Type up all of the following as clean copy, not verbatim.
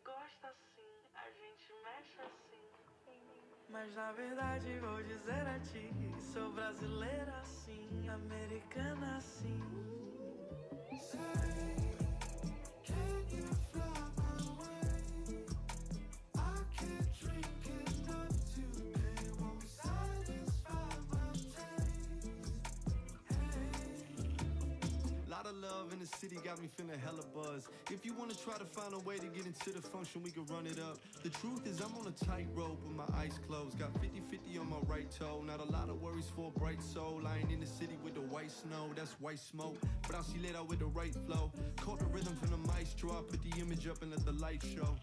gosta assim, a gente mexe assim. Mas na verdade vou dizer a ti, sou brasileira assim, americana assim. Lot of love in the city got me feeling hella buzz. If you wanna try to find a way to get into the function, we can run it up. The truth is I'm on a tightrope with my eyes closed. Got 50-50 on my right toe. Not a lot of worries for a bright soul. I ain't in the city with the white snow, that's white smoke. But I'll see later with the right flow. Caught the rhythm from the maestro. I put the image up and let the light show.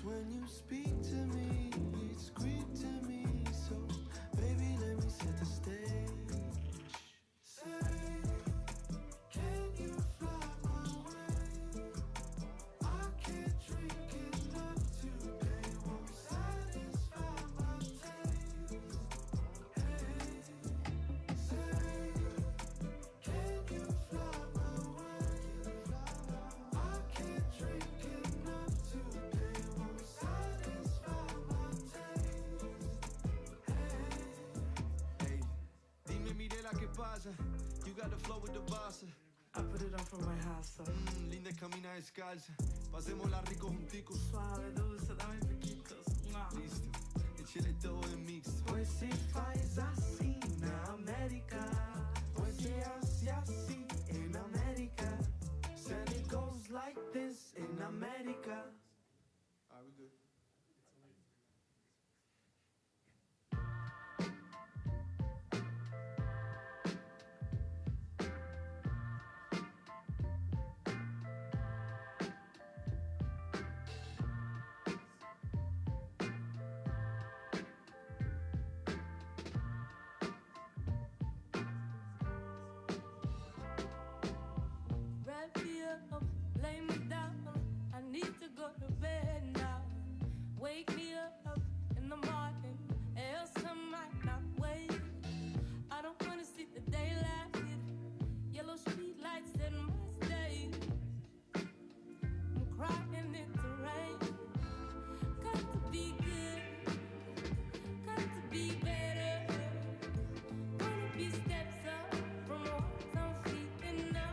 When you speak to me, it's Greek to me. So, baby, let me set the stage. Say, can you fly my way? I can't drink enough today. Won't satisfy my taste. Hey, say, can you fly my way? I can't drink enough today. You got the flow with the bossa. I put it on for my hustle. Linda camina descalza. Pasémosla rico junticos. Suave, dulce, dame piquitos. Listo, échale todo de mix. Pois se faz assim na América. Pois se hace assim in America. Said it goes like this in America. Alright, we good. Lay me down, I need to go to bed now. Wake me up in the morning, else I might not wake. I don't wanna see the daylight, yellow street lights in my state. I'm crying in the rain. Got to be good, got to be better. Wanna be steps up from what I'm feeling now.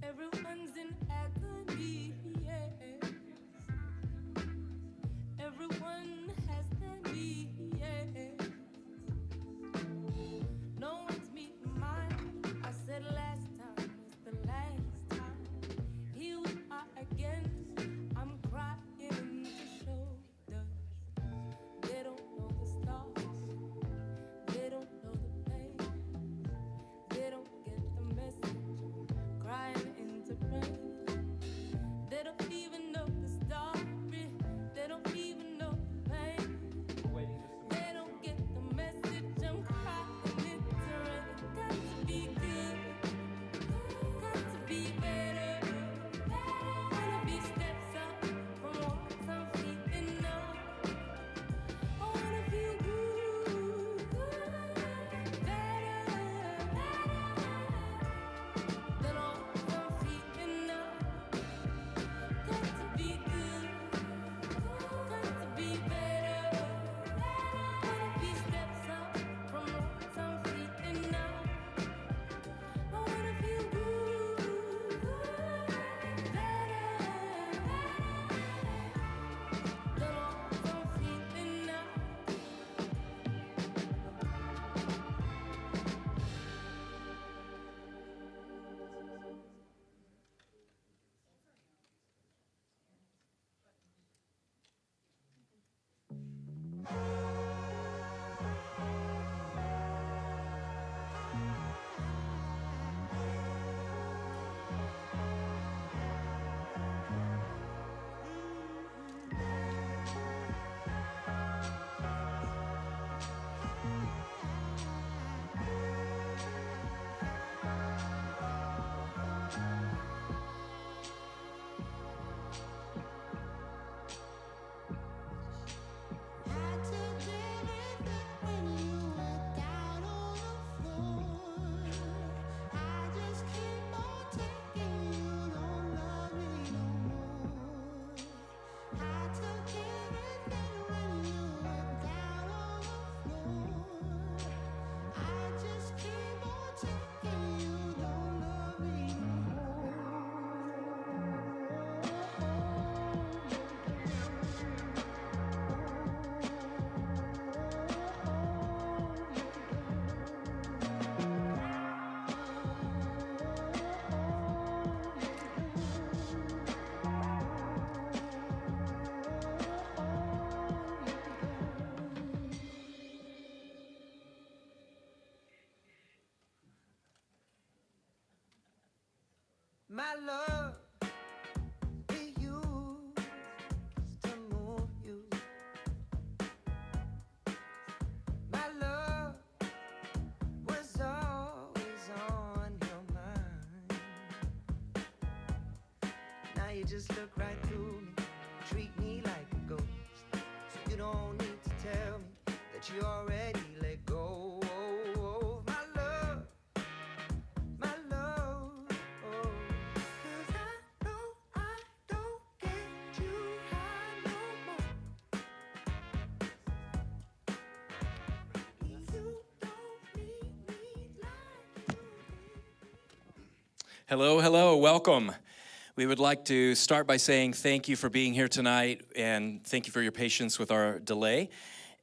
Everyone's in agony. you just look right through me, treat me like a ghost. So you don't need to tell me that you already let go of my love, my love. Oh, 'cause I know I don't get you high no more. You don't need me like you need. Hello, hello, welcome. We would like to start by saying thank you for being here tonight and thank you for your patience with our delay.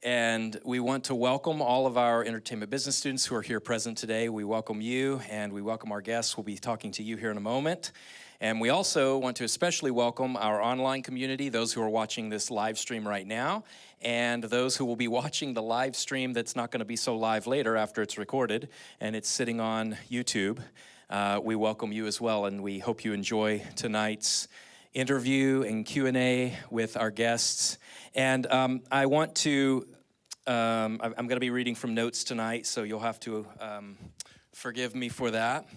And we want to welcome all of our entertainment business students who are here present today. We welcome you and we welcome our guests. We'll be talking to you here in a moment. And we also want to especially welcome our online community, those who are watching this live stream right now, and those who will be watching the live stream that's not going to be so live later after it's recorded and it's sitting on YouTube. We welcome you as well, and we hope you enjoy tonight's interview and Q&A with our guests. And I want to, I'm going to be reading from notes tonight, so you'll have to forgive me for that.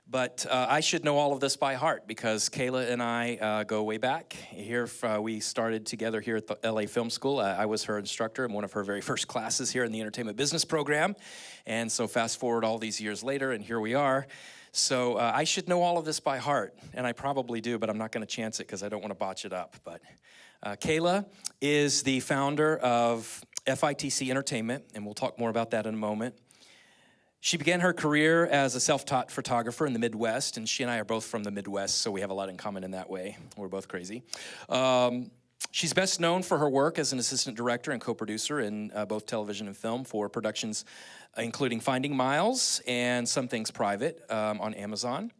But I should know all of this by heart because Kayla and I go way back. Here, we started together here at the LA Film School. I was her instructor in one of her very first classes here in the entertainment business program. And so fast forward all these years later, and here we are. So I should know all of this by heart, and I probably do, but I'm not going to chance it because I don't want to botch it up. But Kayla is the founder of FITC Entertainment, and we'll talk more about that in a moment. She began her career as a self-taught photographer in the Midwest, and she and I are both from the Midwest, so we have a lot in common in that way. We're both crazy. She's best known for her work as an assistant director and co-producer in both television and film for productions including Finding Miles and Some Things Private on Amazon.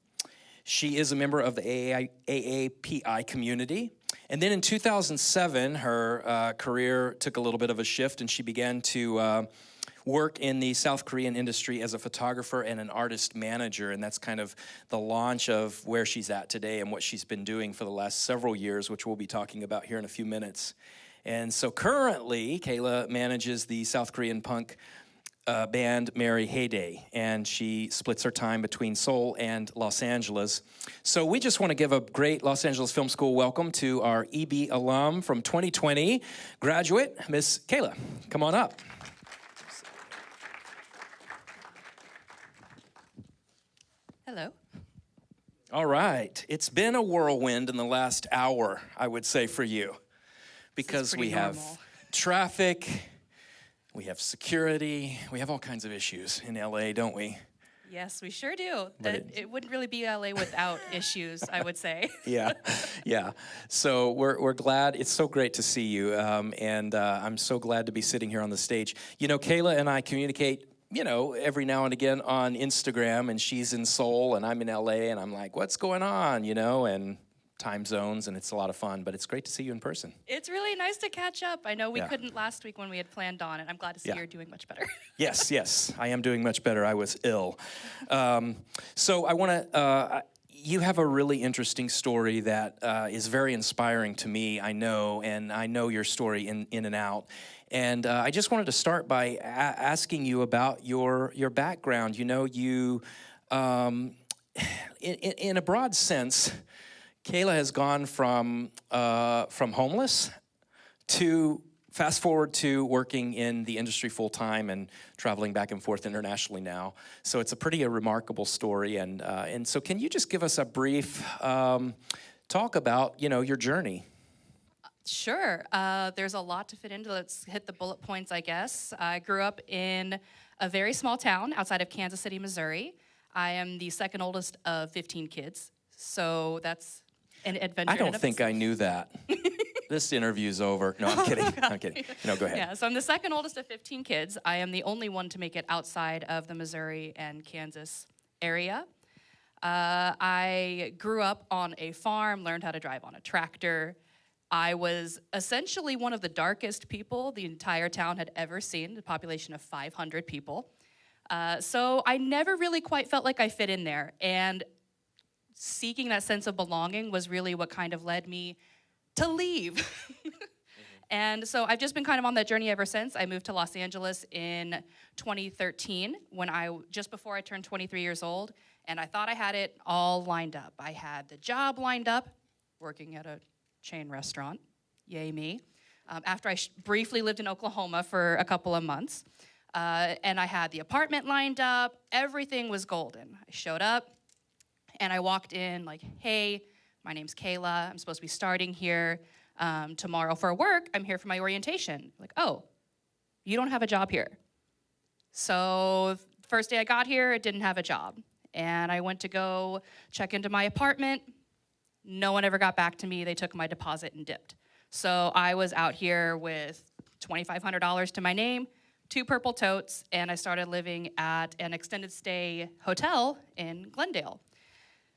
She is a member of the AAPI community. And then in 2007, her career took a little bit of a shift, and she began to work in the South Korean industry as a photographer and an artist manager, and that's kind of the launch of where she's at today and what she's been doing for the last several years, which we'll be talking about here in a few minutes. And so currently, Kayla manages the South Korean punk band Mary ShaDay, and she splits her time between Seoul and Los Angeles. So we just want to give a great Los Angeles Film School welcome to our EB alum from 2020 graduate, Miss Kayla. Come on up. Hello. All right. It's been a whirlwind in the last hour, I would say, for you. Because we have traffic, we have security, we have all kinds of issues in LA, don't we? Yes, we sure do. It wouldn't really be LA without issues, I would say. Yeah. So we're glad. It's so great to see you, and I'm so glad to be sitting here on the stage. You know, Kayla and I communicate, you know, every now and again on Instagram, and she's in Seoul and I'm in LA, and I'm like, what's going on, you know, and time zones, and it's a lot of fun, but it's great to see you in person. It's really nice to catch up. I know we couldn't last week when we had planned on it. I'm glad to see you're doing much better. Yes, I am doing much better. I was ill. So I want to, you have a really interesting story that is very inspiring to me, I know, and I know your story in and out. And I just wanted to start by asking you about your background. You know, you, in a broad sense, Kayla has gone from homeless to fast forward to working in the industry full time and traveling back and forth internationally now. So it's a pretty remarkable story. And so can you just give us a brief talk about, you know, your journey? Sure. There's a lot to fit into. Let's hit the bullet points, I guess. I grew up in a very small town outside of Kansas City, Missouri. I am the second oldest of 15 kids. So that's an adventure. I don't think I knew that. This interview's over. No, I'm kidding. I'm kidding. No, go ahead. Yeah, so I'm the second oldest of 15 kids. I am the only one to make it outside of the Missouri and Kansas area. I grew up on a farm, learned how to drive on a tractor. I was essentially one of the darkest people the entire town had ever seen, a population of 500 people. So I never really quite felt like I fit in there. And seeking that sense of belonging was really what kind of led me to leave. And so I've just been kind of on that journey ever since. I moved to Los Angeles in 2013 just before I turned 23 years old, and I thought I had it all lined up. I had the job lined up, working at a chain restaurant. Yay me. After I briefly lived in Oklahoma for a couple of months. And I had the apartment lined up. Everything was golden. I showed up, and I walked in like, hey, my name's Kayla. I'm supposed to be starting here tomorrow for work. I'm here for my orientation. Like, oh, you don't have a job here. So first day I got here, I didn't have a job. And I went to go check into my apartment. No one ever got back to me. They took my deposit and dipped. So I was out here with $2,500 to my name, 2 purple totes, and I started living at an extended stay hotel in Glendale.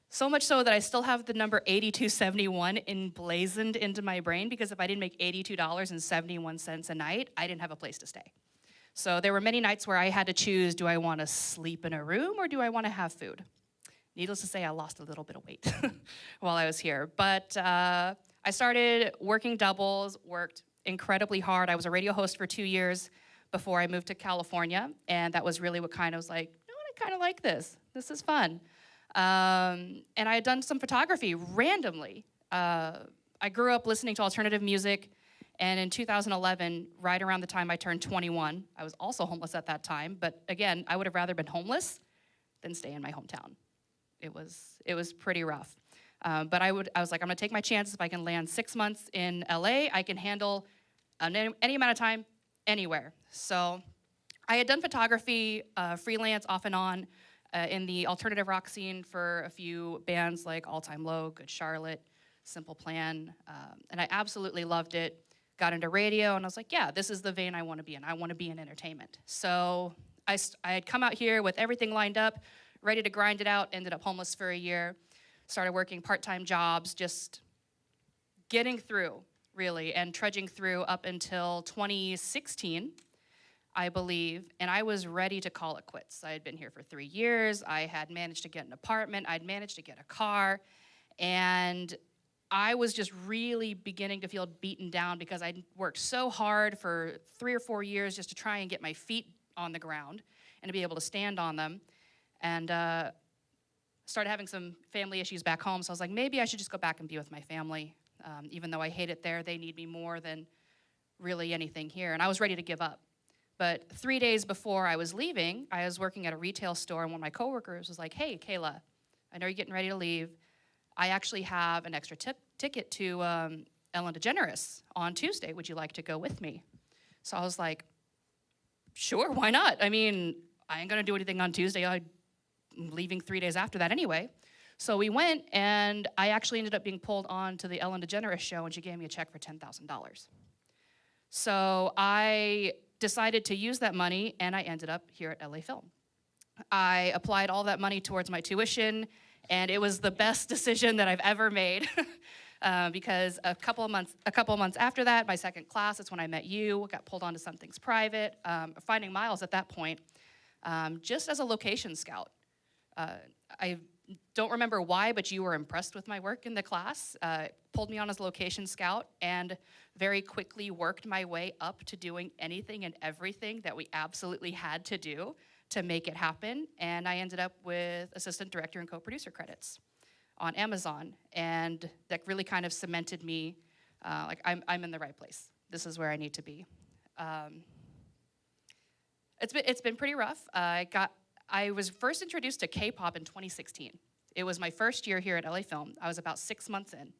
So much so that I still have the number 8271 emblazoned into my brain, because if I didn't make $82.71 a night, I didn't have a place to stay. So there were many nights where I had to choose, do I want to sleep in a room or do I want to have food? Needless to say, I lost a little bit of weight while I was here. But I started working doubles, worked incredibly hard. I was a radio host for 2 years before I moved to California, and that was really what kind of was like, you know what, I kind of like this. This is fun. And I had done some photography randomly. I grew up listening to alternative music, and in 2011, right around the time I turned 21, I was also homeless at that time, but again, I would have rather been homeless than stay in my hometown. It was pretty rough. But I was like, I'm gonna take my chances. If I can land 6 months in LA, I can handle any amount of time, anywhere. So I had done photography, freelance off and on, in the alternative rock scene for a few bands like All Time Low, Good Charlotte, Simple Plan, and I absolutely loved it. Got into radio, and I was like, yeah, this is the vein I want to be in. I want to be in entertainment. So I had come out here with everything lined up, ready to grind it out, ended up homeless for a year, started working part-time jobs, just getting through, really, and trudging through up until 2016, I believe, and I was ready to call it quits. I had been here for 3 years. I had managed to get an apartment. I'd managed to get a car, and I was just really beginning to feel beaten down because I'd worked so hard for 3 or 4 years just to try and get my feet on the ground and to be able to stand on them, and started having some family issues back home. So I was like, maybe I should just go back and be with my family. Even though I hate it there, they need me more than really anything here, and I was ready to give up. But 3 days before I was leaving, I was working at a retail store, and one of my coworkers was like, hey, Kayla, I know you're getting ready to leave. I actually have an extra ticket to Ellen DeGeneres on Tuesday. Would you like to go with me? So I was like, sure, why not? I mean, I ain't gonna do anything on Tuesday. I'm leaving 3 days after that anyway. So we went, and I actually ended up being pulled on to the Ellen DeGeneres show, and she gave me a check for $10,000. So I decided to use that money, and I ended up here at LA Film. I applied all that money towards my tuition, and it was the best decision that I've ever made because a couple of months after that, my second class, it's when I met you, got pulled onto Something's Private, finding Miles at that point, just as a location scout. I don't remember why, but you were impressed with my work in the class, pulled me on as a location scout, and very quickly worked my way up to doing anything and everything that we absolutely had to do to make it happen, and I ended up with assistant director and co-producer credits on Amazon, and that really kind of cemented me, like I'm in the right place. This is where I need to be. It's been pretty rough. I was first introduced to K-pop in 2016. It was my first year here at LA Film. I was about 6 months in.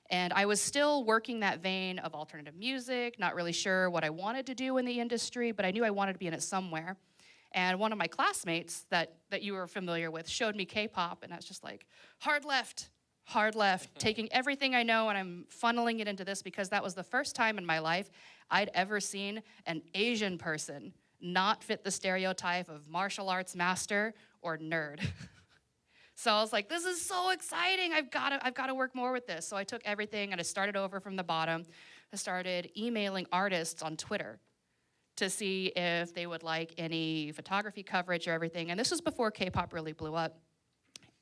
And I was still working that vein of alternative music, not really sure what I wanted to do in the industry, but I knew I wanted to be in it somewhere. And one of my classmates that you were familiar with showed me K-pop, and I was just like, hard left, taking everything I know, and I'm funneling it into this because that was the first time in my life I'd ever seen an Asian person not fit the stereotype of martial arts master or nerd. So I was like, this is so exciting. I've got to work more with this. So I took everything and I started over from the bottom. I started emailing artists on Twitter to see if they would like any photography coverage or everything. And this was before K-pop really blew up.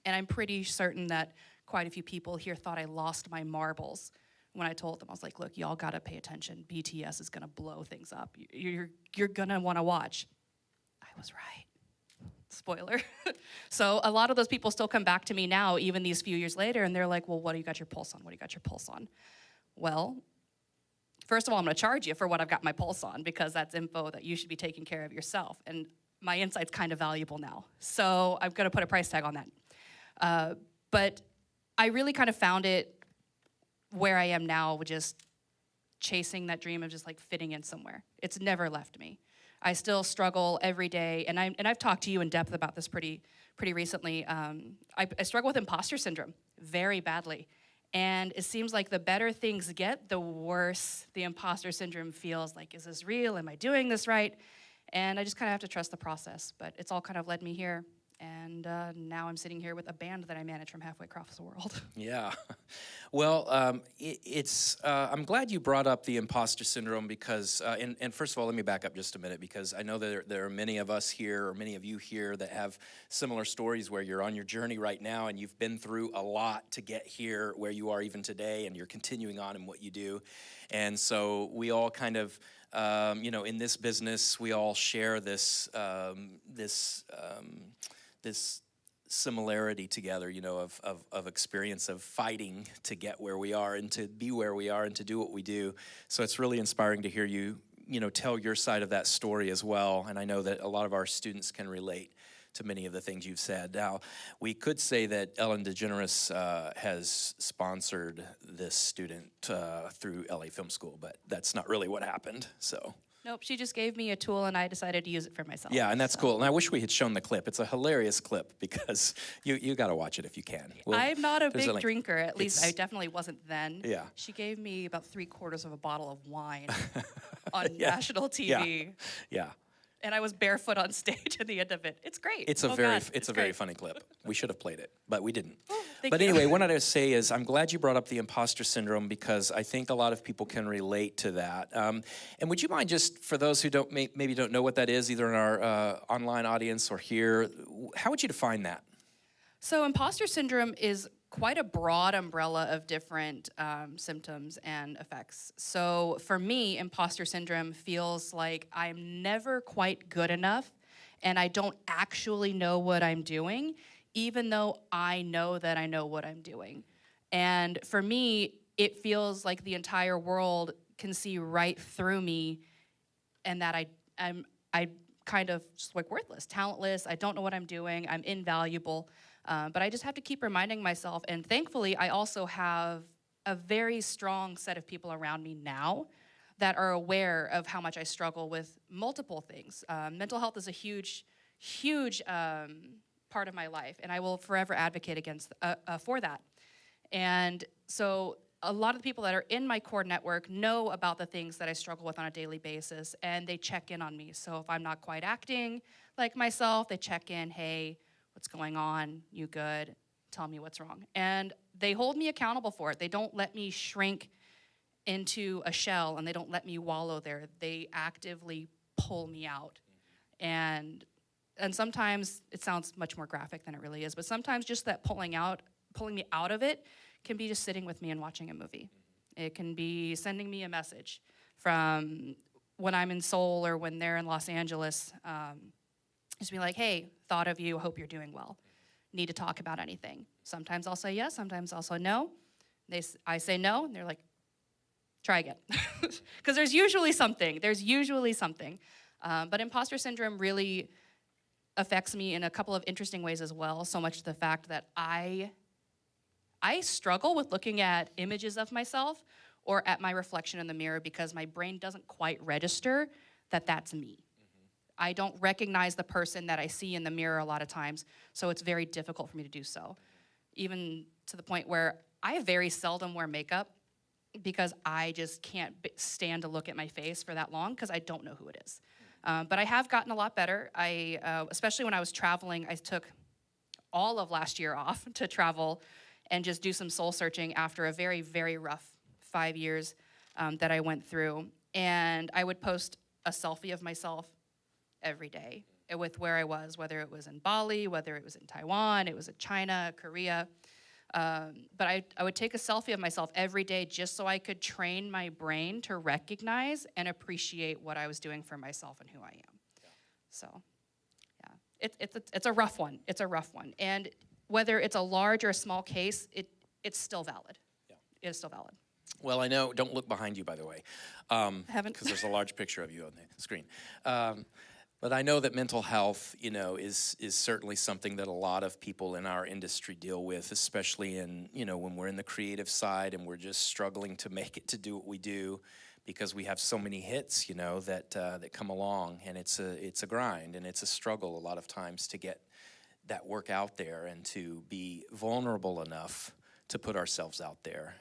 And I'm pretty certain that quite a few people here thought I lost my marbles when I told them. I was like, look, y'all gotta pay attention. BTS is gonna blow things up. You're gonna wanna watch. I was right. Spoiler. So a lot of those people still come back to me now, even these few years later, and they're like, well, what do you got your pulse on? What do you got your pulse on? Well, first of all, I'm going to charge you for what I've got my pulse on, because that's info that you should be taking care of yourself. And my insight's kind of valuable now. So I'm going to put a price tag on that. But I really kind of found it where I am now, just chasing that dream of just like fitting in somewhere. It's never left me. I still struggle every day, and I've talked to you in depth about this pretty recently. I struggle with imposter syndrome very badly. And it seems like the better things get, the worse the imposter syndrome feels. Like, is this real? Am I doing this right? And I just kind of have to trust the process. But it's all kind of led me here. And now I'm sitting here with a band that I manage from halfway across the world. Yeah. Well, I'm glad you brought up the imposter syndrome because, and first of all, let me back up just a minute, because I know that there are many of us here, or many of you here, that have similar stories where you're on your journey right now and you've been through a lot to get here where you are even today, and you're continuing on in what you do. And so we all kind of, in this business, we all share this similarity together, of experience of fighting to get where we are and to be where we are and to do what we do. So it's really inspiring to hear you, tell your side of that story as well. And I know that a lot of our students can relate to many of the things you've said. Now, we could say that Ellen DeGeneres has sponsored this student through LA Film School, but that's not really what happened, so. Nope, she just gave me a tool, and I decided to use it for myself. Yeah, and that's cool. And I wish we had shown the clip. It's a hilarious clip, because you got to watch it if you can. I'm not a big drinker. At least I definitely wasn't then. Yeah. She gave me about 3/4 of a bottle of wine on national TV. Yeah. And I was barefoot on stage at the end of it. It's great. It's a very funny clip. We should have played it, but we didn't. But anyway, what I say is I'm glad you brought up the imposter syndrome, because I think a lot of people can relate to that. And would you mind, just for those who maybe don't know what that is, either in our online audience or here, how would you define that? So imposter syndrome is quite a broad umbrella of different symptoms and effects. So for me, imposter syndrome feels like I'm never quite good enough, and I don't actually know what I'm doing, even though I know that I know what I'm doing. And for me, it feels like the entire world can see right through me, and that I'm kind of just like worthless, talentless, I don't know what I'm doing, I'm invaluable. But I just have to keep reminding myself, and thankfully I also have a very strong set of people around me now that are aware of how much I struggle with multiple things. Mental health is a huge part of my life, and I will forever advocate for that. And so a lot of the people that are in my core network know about the things that I struggle with on a daily basis, and they check in on me. So if I'm not quite acting like myself, they check in, hey, what's going on? You good? Tell me what's wrong. And they hold me accountable for it. They don't let me shrink into a shell, and they don't let me wallow there. They actively pull me out. And sometimes it sounds much more graphic than it really is, but sometimes just that pulling me out of it can be just sitting with me and watching a movie. It can be sending me a message from when I'm in Seoul or when they're in Los Angeles. Just be like, hey, thought of you, hope you're doing well. Need to talk about anything. Sometimes I'll say yes, sometimes I'll say no. I say no, and they're like, try again. Because there's usually something. But imposter syndrome really affects me in a couple of interesting ways as well, so much the fact that I struggle with looking at images of myself or at my reflection in the mirror, because my brain doesn't quite register that that's me. I don't recognize the person that I see in the mirror a lot of times, so it's very difficult for me to do so. Even to the point where I very seldom wear makeup, because I just can't stand to look at my face for that long, because I don't know who it is. But I have gotten a lot better. Especially when I was traveling, I took all of last year off to travel and just do some soul searching after a very, very rough 5 years that I went through. And I would post a selfie of myself every day with where I was, whether it was in Bali, whether it was in Taiwan, it was in China, Korea. But I would take a selfie of myself every day just so I could train my brain to recognize and appreciate what I was doing for myself and who I am. Yeah. So, yeah. It's a rough one. It's a rough one. And whether it's a large or a small case, it's still valid. Yeah. It is still valid. Well, I know, don't look behind you, by the way, Haven't. because there's a large picture of you on the screen. But I know that mental health, is certainly something that a lot of people in our industry deal with, especially in, when we're in the creative side and we're just struggling to make it to do what we do, because we have so many hits, that come along, and it's a grind and it's a struggle a lot of times to get that work out there and to be vulnerable enough to put ourselves out there.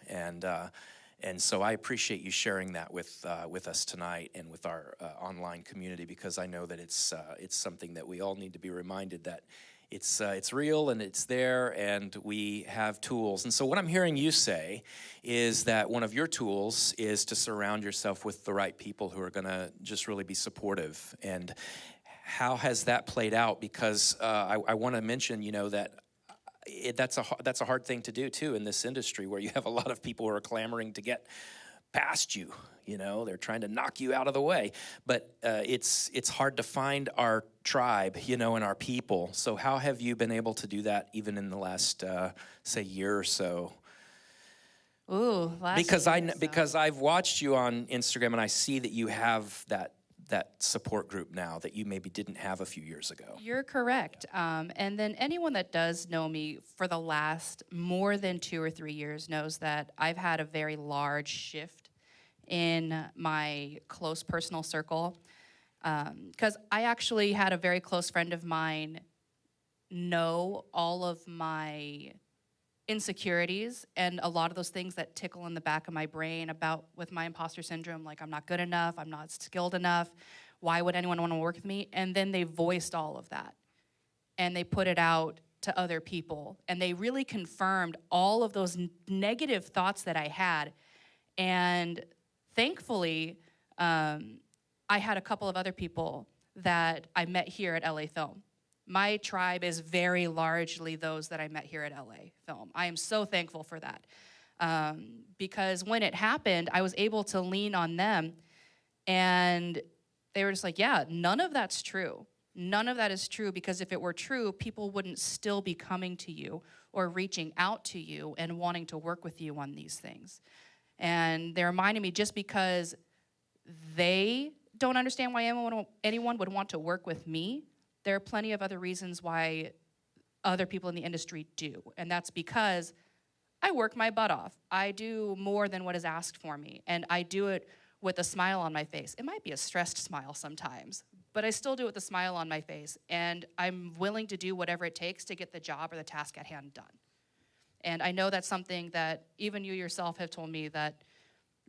And so I appreciate you sharing that with us tonight and with our online community, because I know that it's something that we all need to be reminded that it's real and it's there, and we have tools. And so what I'm hearing you say is that one of your tools is to surround yourself with the right people who are going to just really be supportive. And how has that played out? Because I want to mention, that that's a hard thing to do too in this industry, where you have a lot of people who are clamoring to get past you. They're trying to knock you out of the way. But it's hard to find our tribe, and our people. So how have you been able to do that even in the last, say, year or so? Ooh, because I've watched you on Instagram, and I see that you have that support group now that you maybe didn't have a few years ago. You're correct. And then anyone that does know me for the last more than 2 or 3 years knows that I've had a very large shift in my close personal circle. Because I actually had a very close friend of mine know all of my insecurities and a lot of those things that tickle in the back of my brain about with my imposter syndrome, like I'm not good enough, I'm not skilled enough, why would anyone want to work with me? And then they voiced all of that and they put it out to other people, and they really confirmed all of those negative thoughts that I had. And thankfully, I had a couple of other people that I met here at LA Film. My tribe is very largely those that I met here at LA Film. I am so thankful for that. Because when it happened, I was able to lean on them, and they were just like, yeah, none of that's true. None of that is true, because if it were true, people wouldn't still be coming to you or reaching out to you and wanting to work with you on these things. And they reminded me, just because they don't understand why anyone would want to work with me, there are plenty of other reasons why other people in the industry do. And that's because I work my butt off. I do more than what is asked for me. And I do it with a smile on my face. It might be a stressed smile sometimes, but I still do it with a smile on my face. And I'm willing to do whatever it takes to get the job or the task at hand done. And I know that's something that even you yourself have told me that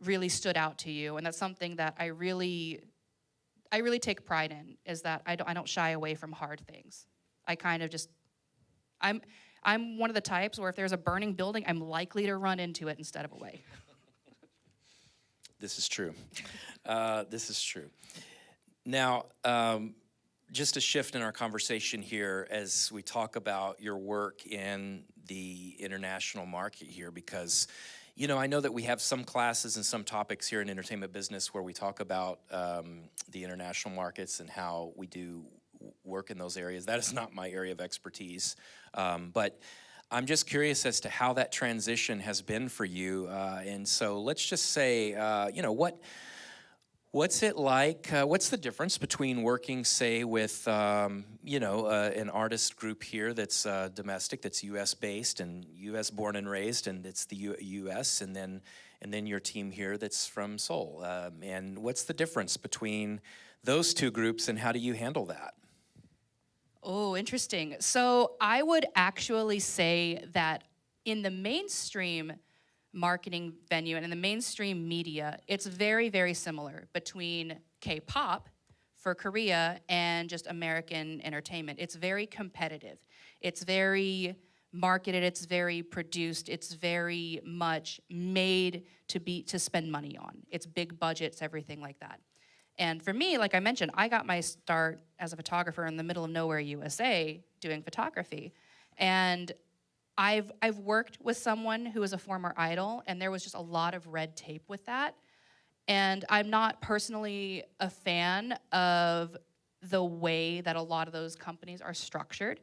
really stood out to you. And that's something that I really take pride in, is that I don't shy away from hard things. I kind of just, I'm one of the types where if there's a burning building, I'm likely to run into it instead of away. This is true. This is true. Now, just a shift in our conversation here as we talk about your work in the international market here, because I know that we have some classes and some topics here in entertainment business where we talk about the international markets and how we do work in those areas. That is not my area of expertise, but I'm just curious as to how that transition has been for you. And so let's just say, what's it like? What's the difference between working, say, with an artist group here that's domestic, that's U.S. based and U.S. born and raised, and it's the U.S. and then your team here that's from Seoul. And what's the difference between those two groups, and how do you handle that? Oh, interesting. So I would actually say that in the mainstream marketing venue and in the mainstream media, it's very, very similar between K-pop for Korea and just American entertainment. It's very competitive. It's very marketed. It's very produced. It's very much made to spend money on. It's big budgets, everything like that. And for me, like I mentioned, I got my start as a photographer in the middle of nowhere, USA, doing photography. And I've worked with someone who was a former idol, and there was just a lot of red tape with that. And I'm not personally a fan of the way that a lot of those companies are structured.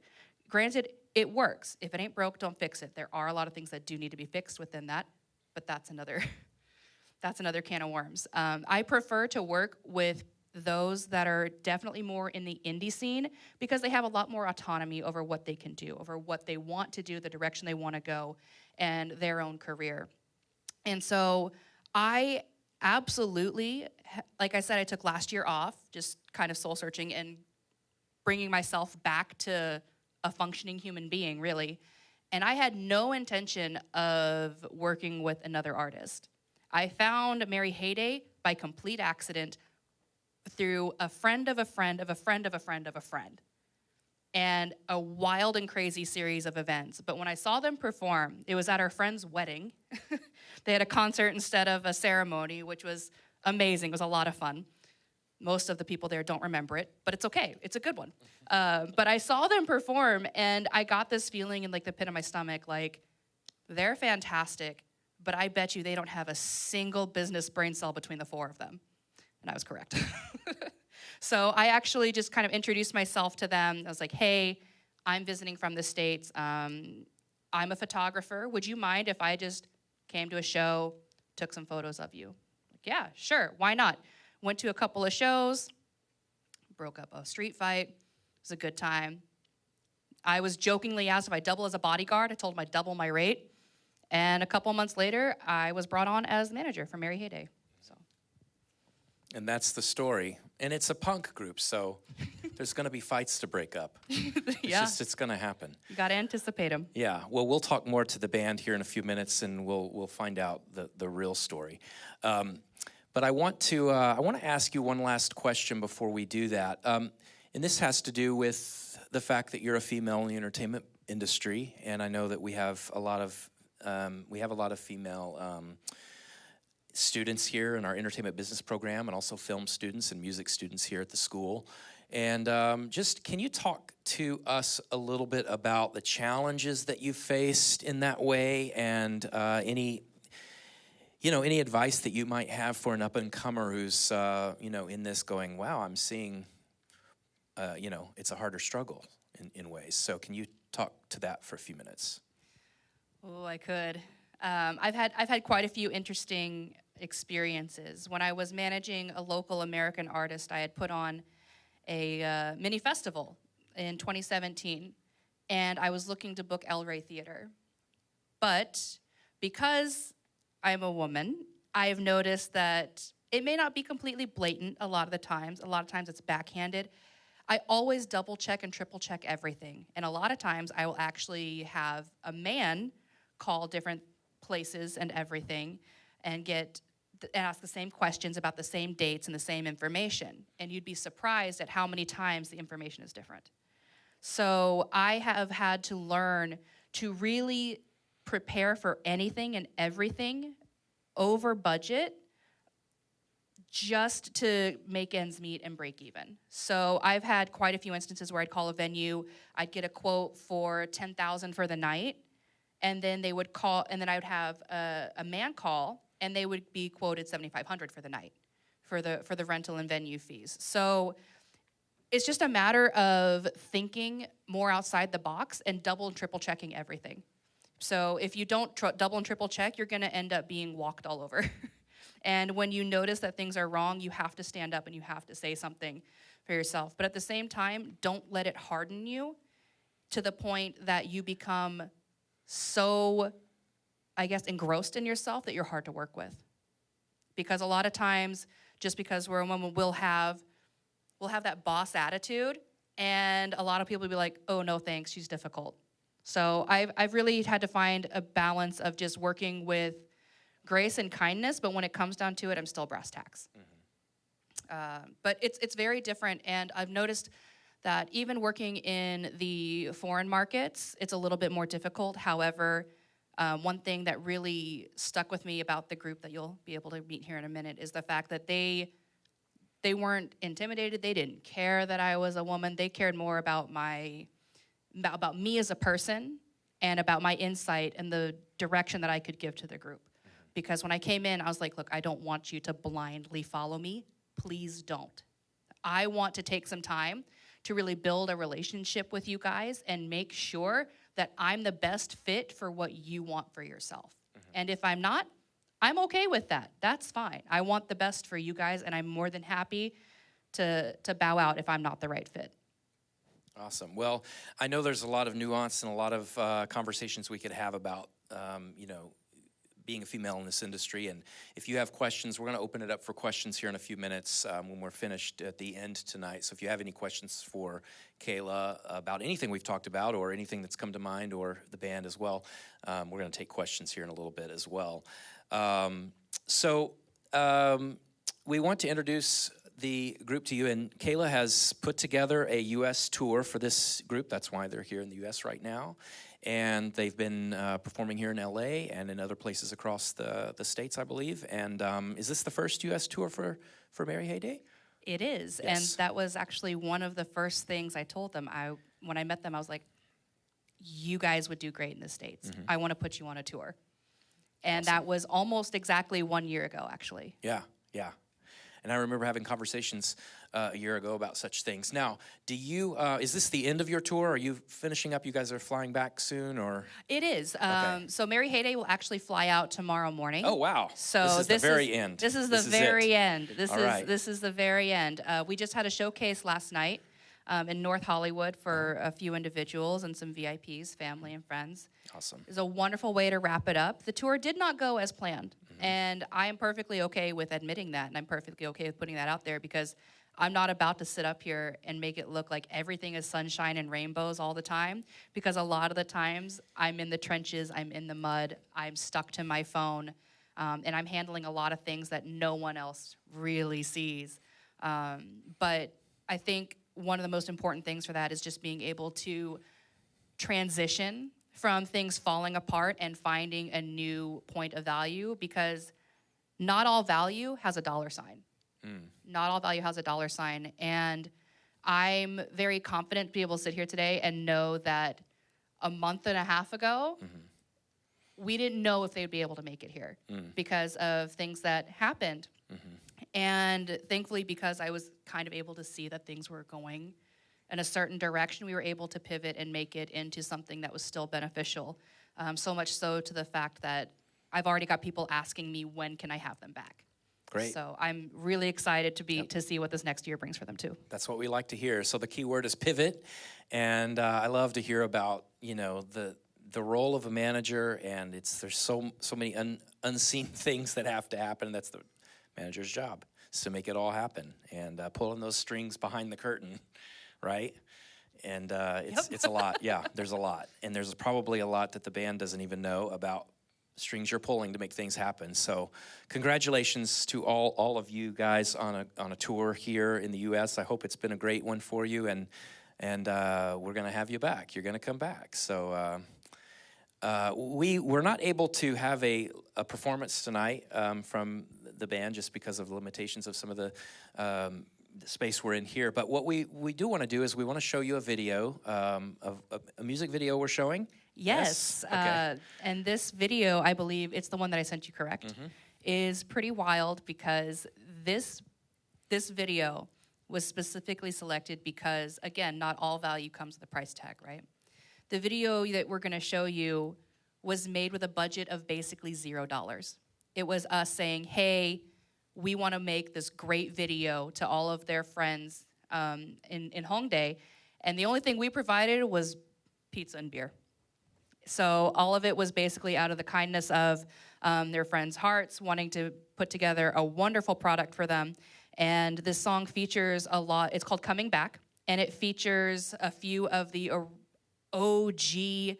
Granted, it works. If it ain't broke, don't fix it. There are a lot of things that do need to be fixed within that, but that's another that's another can of worms. I prefer to work with those that are definitely more in the indie scene because they have a lot more autonomy over what they can do, over what they want to do, the direction they want to go, and their own career. And so I absolutely, like I said, I took last year off, just kind of soul searching and bringing myself back to a functioning human being, really. And I had no intention of working with another artist. I found Mary ShaDay by complete accident through a friend of a friend of a friend of a friend of a friend, and a wild and crazy series of events. But when I saw them perform, it was at our friend's wedding. They had a concert instead of a ceremony, which was amazing. It was a lot of fun. Most of the people there don't remember it, but it's okay. It's a good one. But I saw them perform, and I got this feeling in like the pit of my stomach, like, they're fantastic, but I bet you they don't have a single business brain cell between the four of them. And I was correct. So I actually just kind of introduced myself to them. I was like, hey, I'm visiting from the States. I'm a photographer. Would you mind if I just came to a show, took some photos of you? Like, yeah, sure, why not? Went to a couple of shows, broke up a street fight. It was a good time. I was jokingly asked if I double as a bodyguard. I told them I'd double my rate. And a couple months later, I was brought on as the manager for Mary ShaDay. And that's the story. And it's a punk group, so there's going to be fights to break up. Yeah. It's going to happen. You got to anticipate them. Yeah. Well, we'll talk more to the band here in a few minutes, and we'll find out the real story. But I want to ask you one last question before we do that. And this has to do with the fact that you're a female in the entertainment industry, and I know that we have a lot of female students here in our entertainment business program, and also film students and music students here at the school. And just, can you talk to us a little bit about the challenges that you've faced in that way, and any advice that you might have for an up-and-comer who's, in this going, wow, I'm seeing, it's a harder struggle in ways. So can you talk to that for a few minutes? Oh, I could. I've had quite a few interesting experiences. When I was managing a local American artist, I had put on a mini festival in 2017, and I was looking to book El Rey Theater. But because I'm a woman, I've noticed that it may not be completely blatant a lot of the times. A lot of times it's backhanded. I always double check and triple check everything. And a lot of times I will actually have a man call different places and everything and ask the same questions about the same dates and the same information. And you'd be surprised at how many times the information is different. So I have had to learn to really prepare for anything and everything over budget just to make ends meet and break even. So I've had quite a few instances where I'd call a venue, I'd get a quote for $10,000 for the night, and then they would call, and then I would have a man call, and they would be quoted $7,500 for the night for the rental and venue fees. So it's just a matter of thinking more outside the box and double and triple checking everything. So if you don't double and triple check, you're gonna end up being walked all over. And when you notice that things are wrong, you have to stand up and you have to say something for yourself. But at the same time, don't let it harden you to the point that you become so, I guess, engrossed in yourself that you're hard to work with. Because a lot of times, just because we're a woman, we'll have that boss attitude, and a lot of people will be like, oh, no thanks, she's difficult. So I've really had to find a balance of just working with grace and kindness, but when it comes down to it, I'm still brass tacks. Mm-hmm. But it's very different, and I've noticed that even working in the foreign markets, it's a little bit more difficult. However, one thing that really stuck with me about the group that you'll be able to meet here in a minute is the fact that they weren't intimidated. They didn't care that I was a woman. They cared more about about me as a person and about my insight and the direction that I could give to the group. Because when I came in, I was like, look, I don't want you to blindly follow me. Please don't. I want to take some time to really build a relationship with you guys and make sure that I'm the best fit for what you want for yourself. And if I'm not, I'm okay with that. That's fine. I want the best for you guys, and I'm more than happy to bow out if I'm not the right fit. Awesome. Well, I know there's a lot of nuance and a lot of conversations we could have about, being a female in this industry. And if you have questions, we're going to open it up for questions here in a few minutes when we're finished at the end tonight. So if you have any questions for Kayla about anything we've talked about or anything that's come to mind, or the band as well, we're going to take questions here in a little bit as well. We want to introduce the group to you, and Kayla has put together a U.S. tour for this group. That's why they're here in the U.S. right now. And they've been performing here in L.A. and in other places across the states, I believe. And is this the first U.S. tour for Mary ShaDay? It is, Yes. and that was actually one of the first things I told them. When I met them, I was like, you guys would do great in the States. I want to put you on a tour. And Awesome. that was almost exactly 1 year ago, actually. Yeah. And I remember having conversations a year ago about such things. Now, do you, is this the end of your tour? Are you finishing up? You guys are flying back soon, or? It is. Okay. So Mary ShaDay will actually fly out tomorrow morning. Oh, wow. So this is the very end. This is the This is very it. end. All right. This is the very end. We just had a showcase last night in North Hollywood for a few individuals and some VIPs, family and friends. Awesome. It was a wonderful way to wrap it up. The tour did not go as planned, and I am perfectly okay with admitting that, and I'm perfectly okay with putting that out there, because I'm not about to sit up here and make it look like everything is sunshine and rainbows all the time, because a lot of the times I'm in the trenches, I'm in the mud, I'm stuck to my phone, and I'm handling a lot of things that no one else really sees. But I think one of the most important things for that is just being able to transition from things falling apart and finding a new point of value, because not all value has a dollar sign. Not all value has a dollar sign. And I'm very confident to be able to sit here today and know that a month and a half ago, we didn't know if they'd be able to make it here because of things that happened. And thankfully, because I was kind of able to see that things were going in a certain direction, we were able to pivot and make it into something that was still beneficial. So much so to the fact that I've already got people asking me, when can I have them back? Great. So I'm really excited to see what this next year brings for them too. That's what we like to hear. So the key word is pivot, and I love to hear about the role of a manager, and there's so many unseen things that have to happen. And that's the manager's job, is to make it all happen and pulling those strings behind the curtain, right? And it's a lot. Yeah, there's a lot, and there's probably a lot that the band doesn't even know about strings you're pulling to make things happen. So congratulations to all of you guys on a tour here in the U.S. I hope it's been a great one for you, and we're going to have you back. You're going to come back. So we're not able to have a performance tonight from the band just because of the limitations of some of the space we're in here. But what we do want to do is we want to show you a video, of a music video we're showing. Yes. Okay. And this video, I believe, it's the one that I sent you, correct? Is pretty wild, because this video was specifically selected because, again, not all value comes with a price tag, right? The video that we're going to show you was made with a budget of basically $0. It was us saying, hey, we want to make this great video to all of their friends in Hongdae, and the only thing we provided was pizza and beer. So all of it was basically out of the kindness of their friends' hearts, wanting to put together a wonderful product for them. And this song features a lot. It's called Coming Back, and it features a few of the OG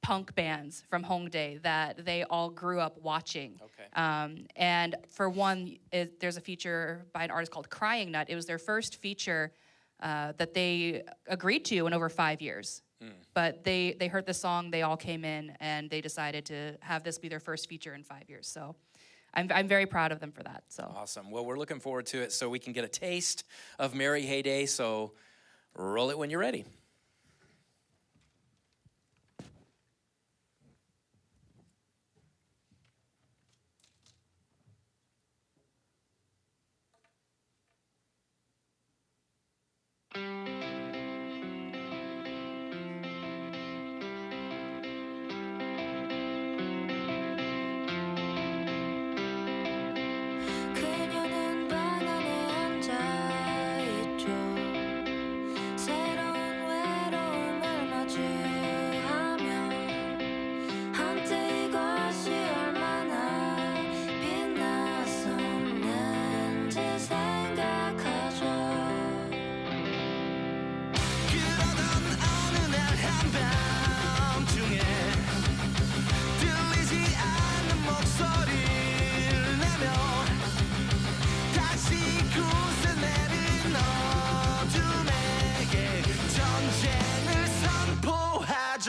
punk bands from Hongdae that they all grew up watching. Okay. And for one, there's a feature by an artist called Crying Nut. It was their first feature that they agreed to in over 5 years. But they heard the song, they all came in, and they decided to have this be their first feature in 5 years. So I'm very proud of them for that. So Awesome. Well, we're looking forward to it, so we can get a taste of Mary ShaDay. So roll it when you're ready. 건지 생각하죠. 그러던 어느 날 한밤중에 들리지 않는 목소리를 내며 다시 굳세 내린 어둠에게 전쟁을 선포하죠.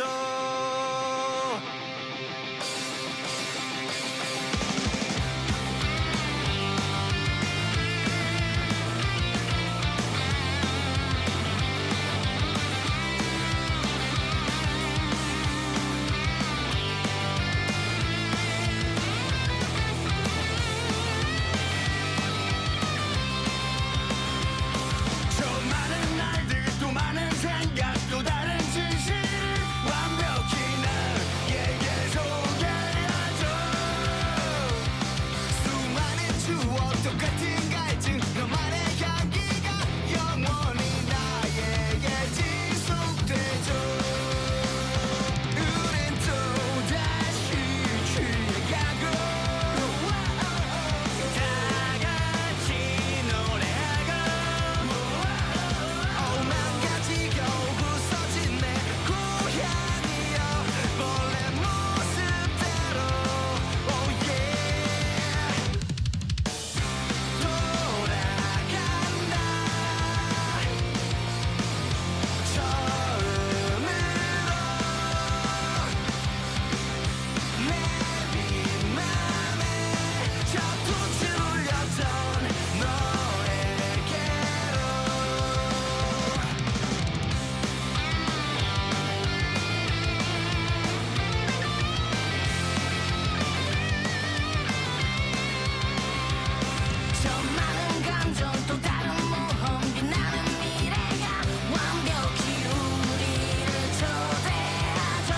저 많은 날들 또 많은 생각 또 다른 진실 완벽히 나에게 소개하죠. 수많은 추억 똑같은 갈증 너만의 향기가 영원히 나에게 지속되죠. 우린 또다시 취해가고 다같이 노래하고 망가지고 부서진 내 고향이여 원래 모습대로 oh yeah 돌아간다 처음으로 내 빈맘에 젖도치 울렸던 너에게로 저 많은 감정 또 다른 모험 빛나는 미래가 완벽히 우리를 초대하죠.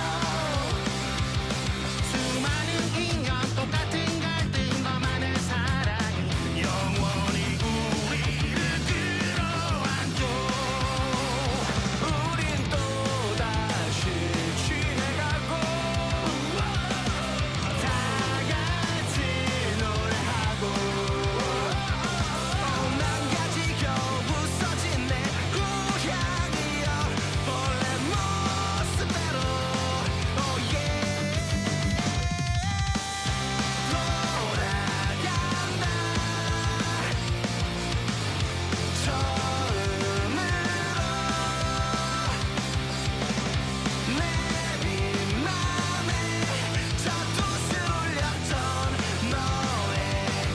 수많은 인연 똑같은 갈등 너만의 사랑이 영원히 우리를 끌어안죠. 우린 또다시 취해가고 다같이 노래하고 망가지고 부서진 내 고향이여 원래 모습대로 oh yeah 돌아간다 처음으로 내 빈맘에 젖도시 울렸던 너에게로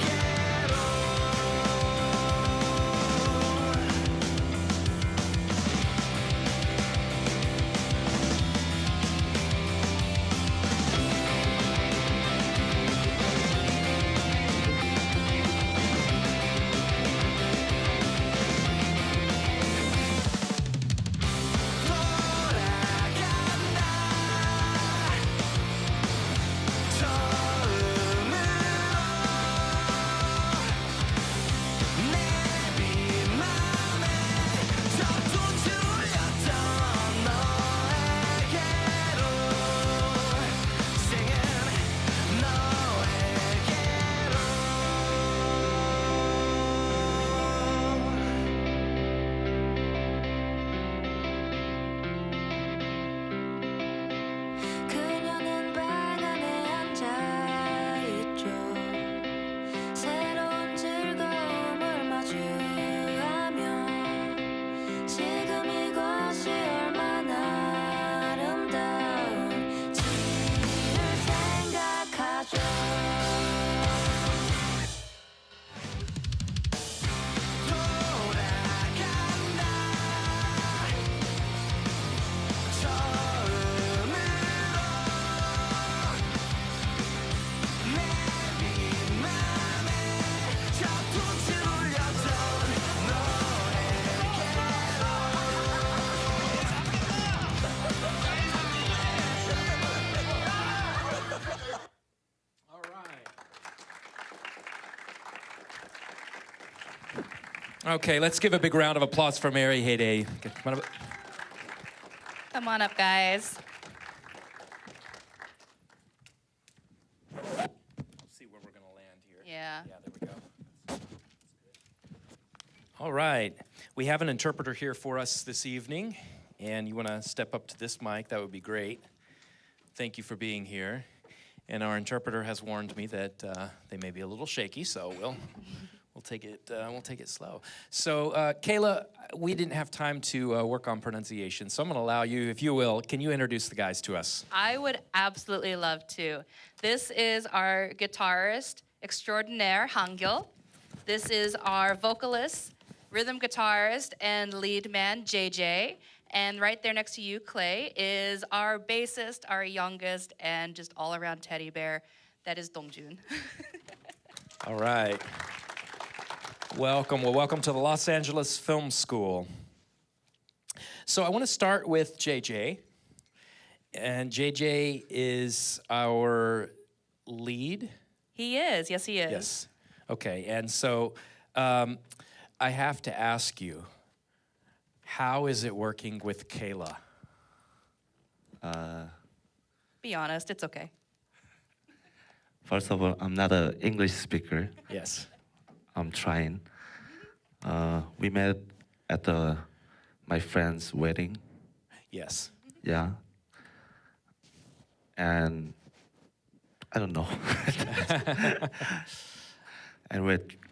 돌아간다 처음으로 내 빈맘에 젖도치 울렸던 너에게로 singing 너에게로 그녀는 방 안에 앉아있죠. 새로운 즐거움을 마주하며 지금 이것이 얼마나 아름다운지를 생각하죠. 돌아간다 처음으로 내 빈맘에 젖도치 울렸던 All right. Okay, let's give a big round of applause for Mary ShaDay. Come on up. Come on up, guys. See where we're gonna land here. Yeah. Yeah, there we go. All right. We have an interpreter here for us this evening, and you want to step up to this mic, that would be great. Thank you for being here. And our interpreter has warned me that they may be a little shaky, so we'll take it slow. So, Kayla, we didn't have time to work on pronunciation, so I'm going to allow you, if you will, can you introduce the guys to us? I would absolutely love to. This is our guitarist extraordinaire, Hangil. This is our vocalist, rhythm guitarist, and lead man, JJ. And right there next to you, Clay, is our bassist, our youngest, and just all-around teddy bear. That is Dongjun. All right. Welcome. Well, welcome to the Los Angeles Film School. So I want to start with JJ. And JJ is our lead. He is. Yes, he is. Yes. Okay. And so I have to ask you, how is it working with Kayla? Be honest. It's okay. First of all, I'm not an English speaker. Yes. I'm trying. We met at my friend's wedding. Yes. Yeah. And I don't know. And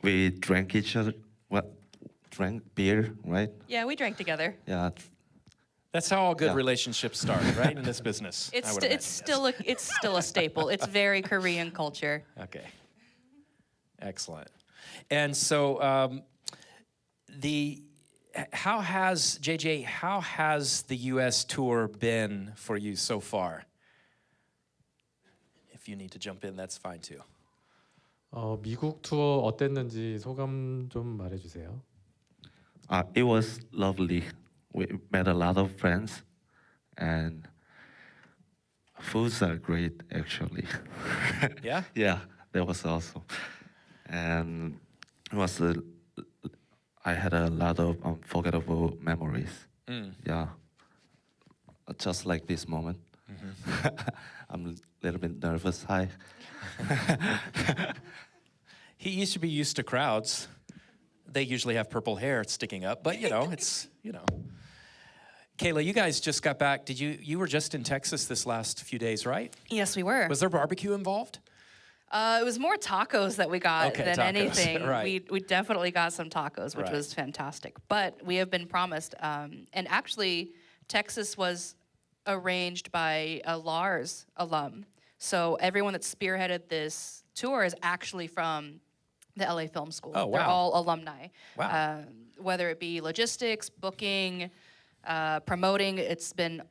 we drank each other. Drank beer, right? Yeah, we drank together. Yeah. That's how all good Yeah. relationships start, right? In this business. I would imagine, yes. It's still a staple. It's very Korean culture. Okay. Excellent. And so how has the US tour been for you so far? If you need to jump in, that's fine too. 미국 투어 어땠는지 소감 좀 말해주세요. It was lovely. We met a lot of friends, and foods are great, actually. Yeah? Yeah, that was awesome. And it was I had a lot of unforgettable memories. Yeah, just like this moment. I'm a little bit nervous. Hi. He used to be used to crowds. They usually have purple hair sticking up, but it's. Kayla, you guys just got back. You were just in Texas this last few days, right? Yes, we were. Was there barbecue involved? It was more tacos that we got than tacos, anything. right. We definitely got some tacos, which Right. was fantastic. But we have been promised, and actually, Texas was arranged by a Lars alum. So everyone that spearheaded this tour is actually from the LA Film School. Oh, They're wow. all alumni. Wow. Whether it be logistics, booking, promoting, it's been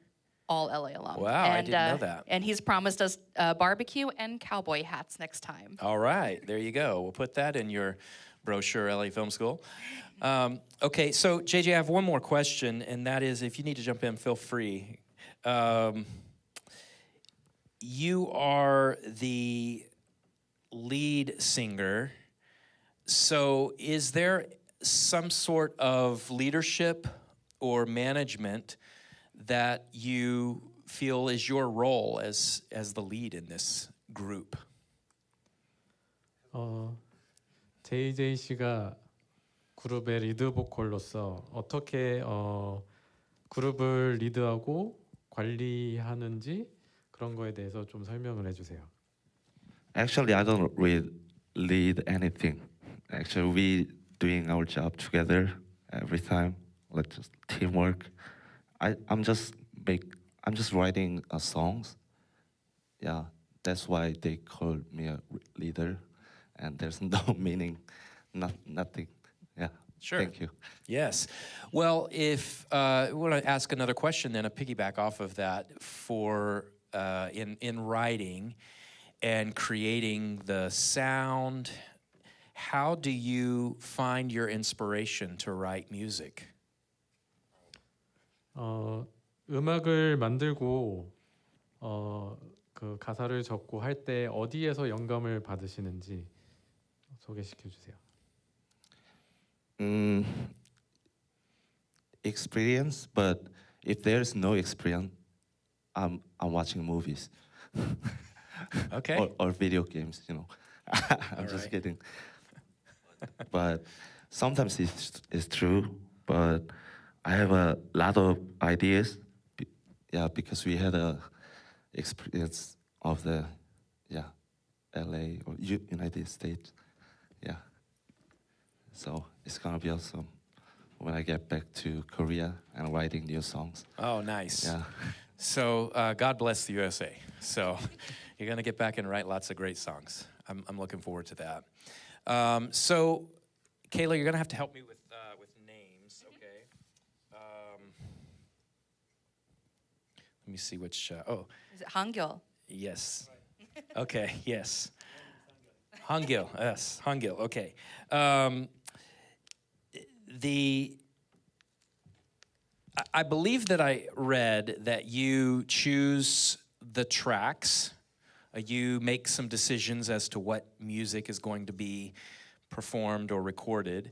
all LA alum. Wow, I didn't know that. And he's promised us barbecue and cowboy hats next time. All right, there you go. We'll put that in your brochure, LA Film School. Okay, so JJ, I have one more question, and that is, if you need to jump in, feel free. You are the lead singer, so is there some sort of leadership or management that you feel is your role as the lead in this group? JJ 씨가 그룹의 리드 보컬로서 어떻게 그룹을 리드하고 관리하는지 그런 거에 대해서 좀 설명을 해주세요. Actually, I don't really lead anything. Actually, we doing our job together every time, like just teamwork. I'm just writing songs. Yeah, that's why they call me a leader, and there's no meaning, nothing. Yeah. Sure. Thank you. Yes. Well, if I want to ask another question, then a piggyback off of that for in writing and creating the sound, how do you find your inspiration to write music? 음악을 만들고 그 가사를 적고 할 때 어디에서 영감을 받으시는지 소개시켜 주세요. Experience, but if there's no experience, I'm watching movies. Okay. or video games, I'm just right. kidding. But sometimes it's true, but I have a lot of ideas. Yeah, because we had a experience of the LA or United States. Yeah. So it's gonna be awesome when I get back to Korea and writing new songs. Oh, nice. Yeah. So God bless the USA. So you're gonna get back and write lots of great songs. I'm looking forward to that. So Kayla, you're gonna have to help me with names, okay? Let me see which. Is it Hangul? Yes. Okay. Yes. Hangul. Yes. Hangul. Okay. I believe that I read that you choose the tracks. You make some decisions as to what music is going to be performed or recorded.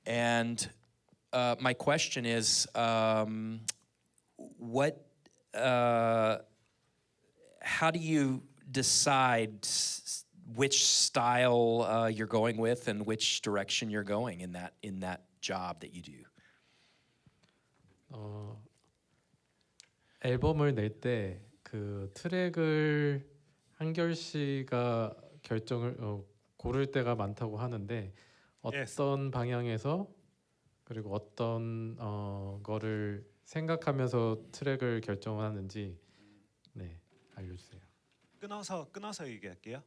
And my question is, how do you decide which style you're going with and which direction you're going in that job that you do? 앨범을 낼 때 그 트랙을 한결 씨가 결정을 고를 때가 많다고 하는데 어떤 방향에서 그리고 어떤 거를 생각하면서 트랙을 결정하는지 네, 알려주세요. 끊어서 얘기할게요.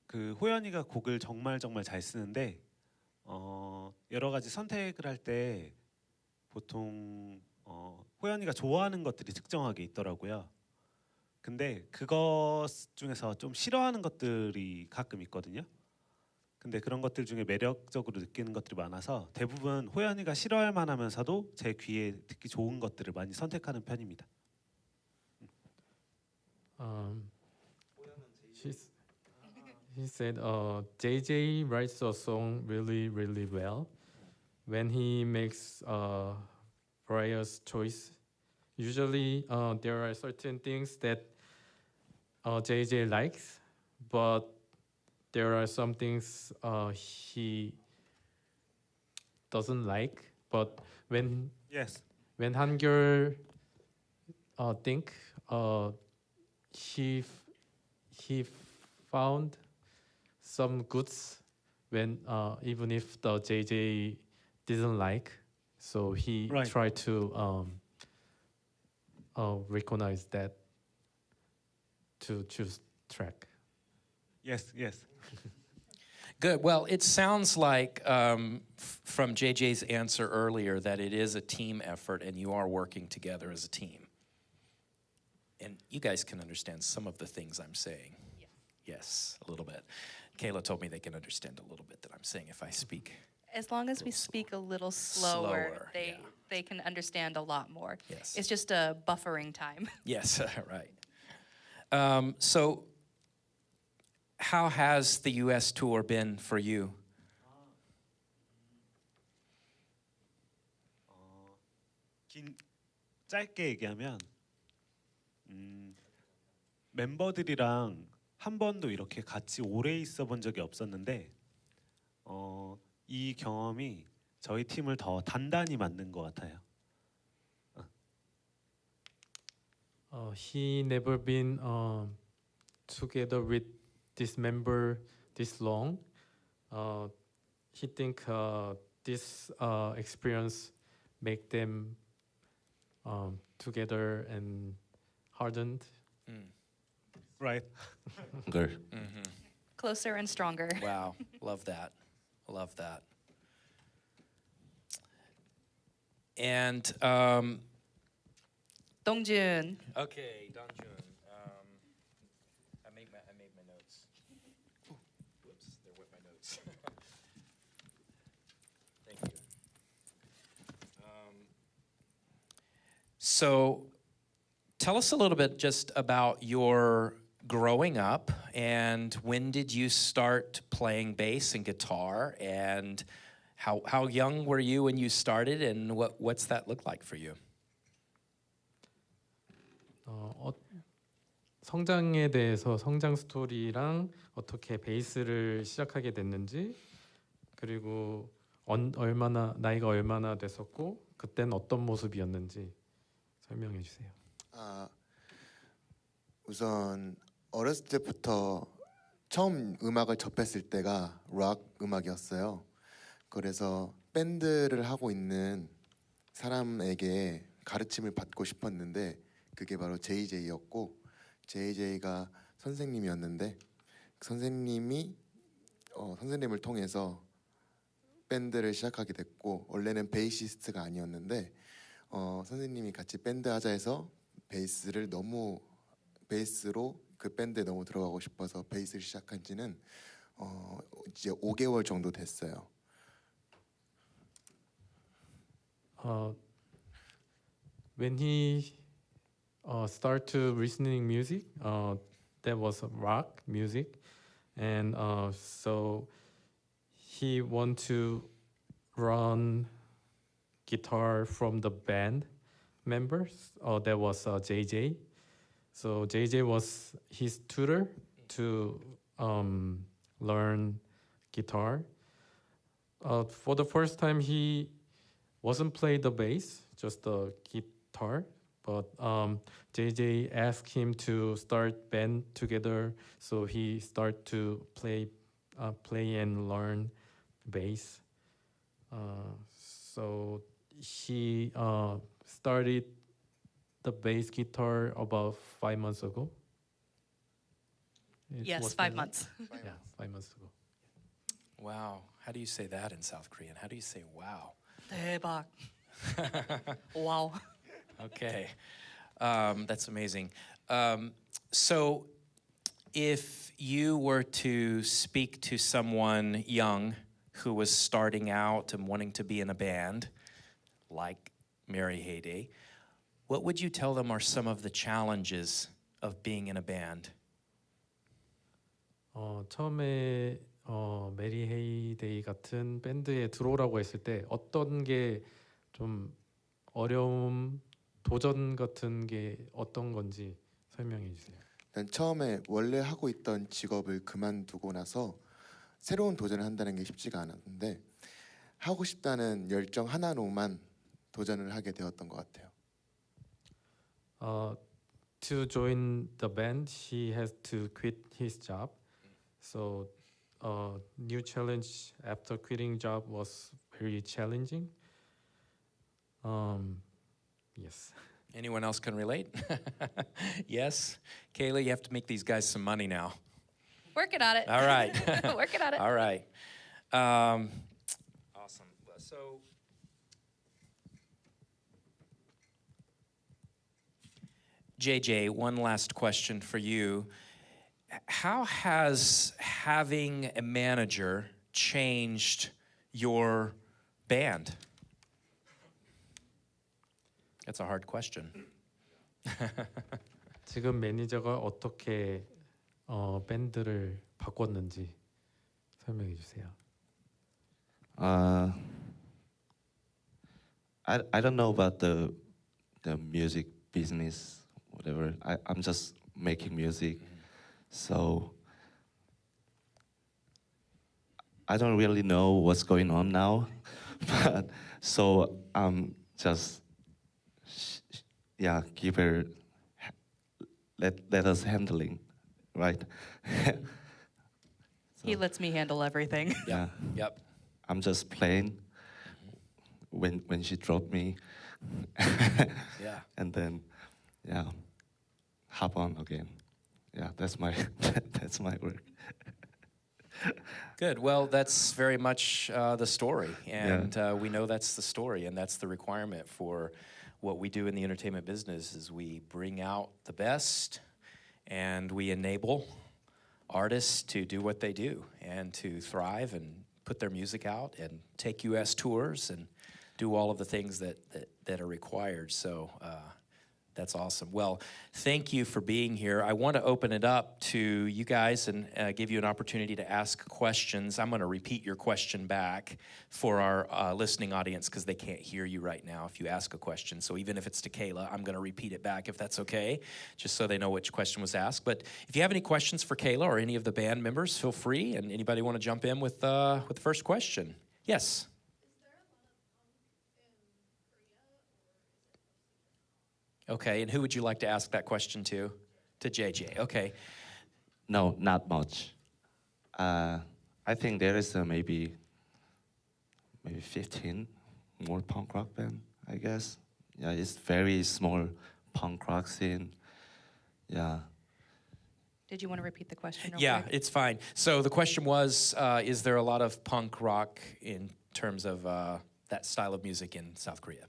그 호연이가 곡을 정말 잘 쓰는데 여러 가지 선택을 할 때 보통 호연이가 좋아하는 것들이 특정하게 있더라고요. 근데 그것 중에서 좀 싫어하는 것들이 가끔 있거든요. 근데 그런 것들 중에 매력적으로 느끼는 것들이 많아서 대부분 호연이가 싫어할 만하면서도 제 귀에 듣기 좋은 것들을 많이 선택하는 편입니다. He said JJ writes a song really well. When he makes various choice, usually there are certain things that JJ likes, but there are some things he doesn't like. But when 한결 think he found some goods when even if the JJ didn't like, so he tried to recognize that to choose track. Yes. Good. Well, it sounds like from JJ's answer earlier that it is a team effort and you are working together as a team. And you guys can understand some of the things I'm saying. Yes, a little bit. Kayla told me they can understand a little bit that I'm saying if I speak. As long as we speak a little slower, they can understand a lot more. Yes. It's just a buffering time. Yes, right. So how has the U.S. tour been for you? 짧게 얘기하면 멤버들이랑 한 번도 이렇게 같이 오래 있어 본 적이 없었는데 이 경험이 저희 팀을 더 단단히 만든 것 같아요. He never been together with this member this long. He think this experience make them together and hardened. Right. Good. Mm-hmm. Closer and stronger. Wow, love that. Love that. And Dongjun. okay, Dongjun. I made my notes. Ooh, whoops, there went my notes. Thank you. So, tell us a little bit just about your growing up and when did you start playing bass and guitar and how young were you when you started and what's that look like for you? 성장에 대해서 성장 스토리랑 어떻게 베이스를 시작하게 됐는지 그리고 얼마나 나이가 얼마나 됐었고 그때는 어떤 모습이었는지 설명해 주세요. 우선 어렸을 때부터 처음 음악을 접했을 때가 락 음악이었어요. 그래서 밴드를 하고 있는 사람에게 가르침을 받고 싶었는데 그게 바로 JJ였고 JJ가 선생님이었는데 선생님이 선생님을 통해서 밴드를 시작하게 됐고 원래는 베이시스트가 아니었는데 선생님이 같이 밴드 하자 해서 베이스로 그 밴드에 너무 들어가고 싶어서 베이스를 시작한 지는 이제 5개월 정도 됐어요. When he started to listening music, that was rock music, and so he want to run guitar from the band members. That was JJ. So JJ was his tutor to learn guitar. For the first time, he wasn't play the bass, just the guitar. But JJ asked him to start band together, so he start to play and learn bass. So he started the bass guitar about 5 months ago. Yes, Was 5 that months. right? Yeah, 5 months ago. Wow. How do you say that in South Korean? How do you say wow? 대박. Wow. Okay. That's amazing. So if you were to speak to someone young who was starting out and wanting to be in a band, like Mary ShaDay, what would you tell them are some of the challenges of being in a band? 처음에 메리 헤이데이 같은 밴드에 들어오라고 했을 때 어떤 게 좀 어려움, 도전 같은 게 어떤 건지 설명해 주세요. 일단 처음에 원래 하고 있던 직업을 그만두고 나서 새로운 도전을 한다는 게 쉽지가 않았는데 하고 싶다는 열정 하나로만 도전을 하게 되었던 것 같아요. To join the band, he has to quit his job. So, new challenge after quitting job was very challenging. Yes. Anyone else can relate? Yes? Kayla, you have to make these guys some money now. Working on it. All right. Working on it. All right. Awesome. So, JJ, one last question for you. How has having a manager changed your band? That's a hard question. 지금 매니저가 어떻게 밴드를 바꿨는지 설명해 주세요. I don't know about the music business, whatever. I'm just making music, so I don't really know what's going on now. But so I'm just give her let us handling, right? He lets me handle everything. Yeah. Yep. I'm just playing when she dropped me. Yeah. And then hop on again. Yeah, that's my that's my work. Good. Well, that's very much the story, and we know that's the story, and that's the requirement for what we do in the entertainment business. Is we bring out the best, and we enable artists to do what they do and to thrive and put their music out and take U.S. tours and do all of the things that are required. So That's awesome. Well, thank you for being here. I want to open it up to you guys and give you an opportunity to ask questions. I'm going to repeat your question back for our listening audience because they can't hear you right now if you ask a question. So even if it's to Kayla, I'm going to repeat it back if that's okay, just so they know which question was asked. But if you have any questions for Kayla or any of the band members, feel free. And anybody want to jump in with the first question? Yes. Okay, and who would you like to ask that question to? To JJ, okay. No, not much. I think there is maybe 15 more punk rock band, I guess. Yeah, it's very small punk rock scene. Yeah. Did you want to repeat the question? Yeah, it's fine. So the question was, is there a lot of punk rock in terms of that style of music in South Korea?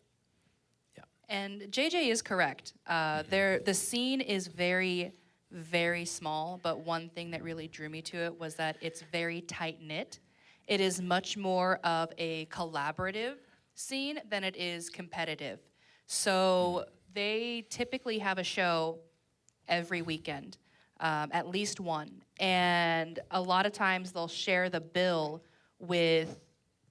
And JJ is correct. The scene is very, very small, but one thing that really drew me to it was that it's very tight-knit. It is much more of a collaborative scene than it is competitive. So they typically have a show every weekend, at least one. And a lot of times they'll share the bill with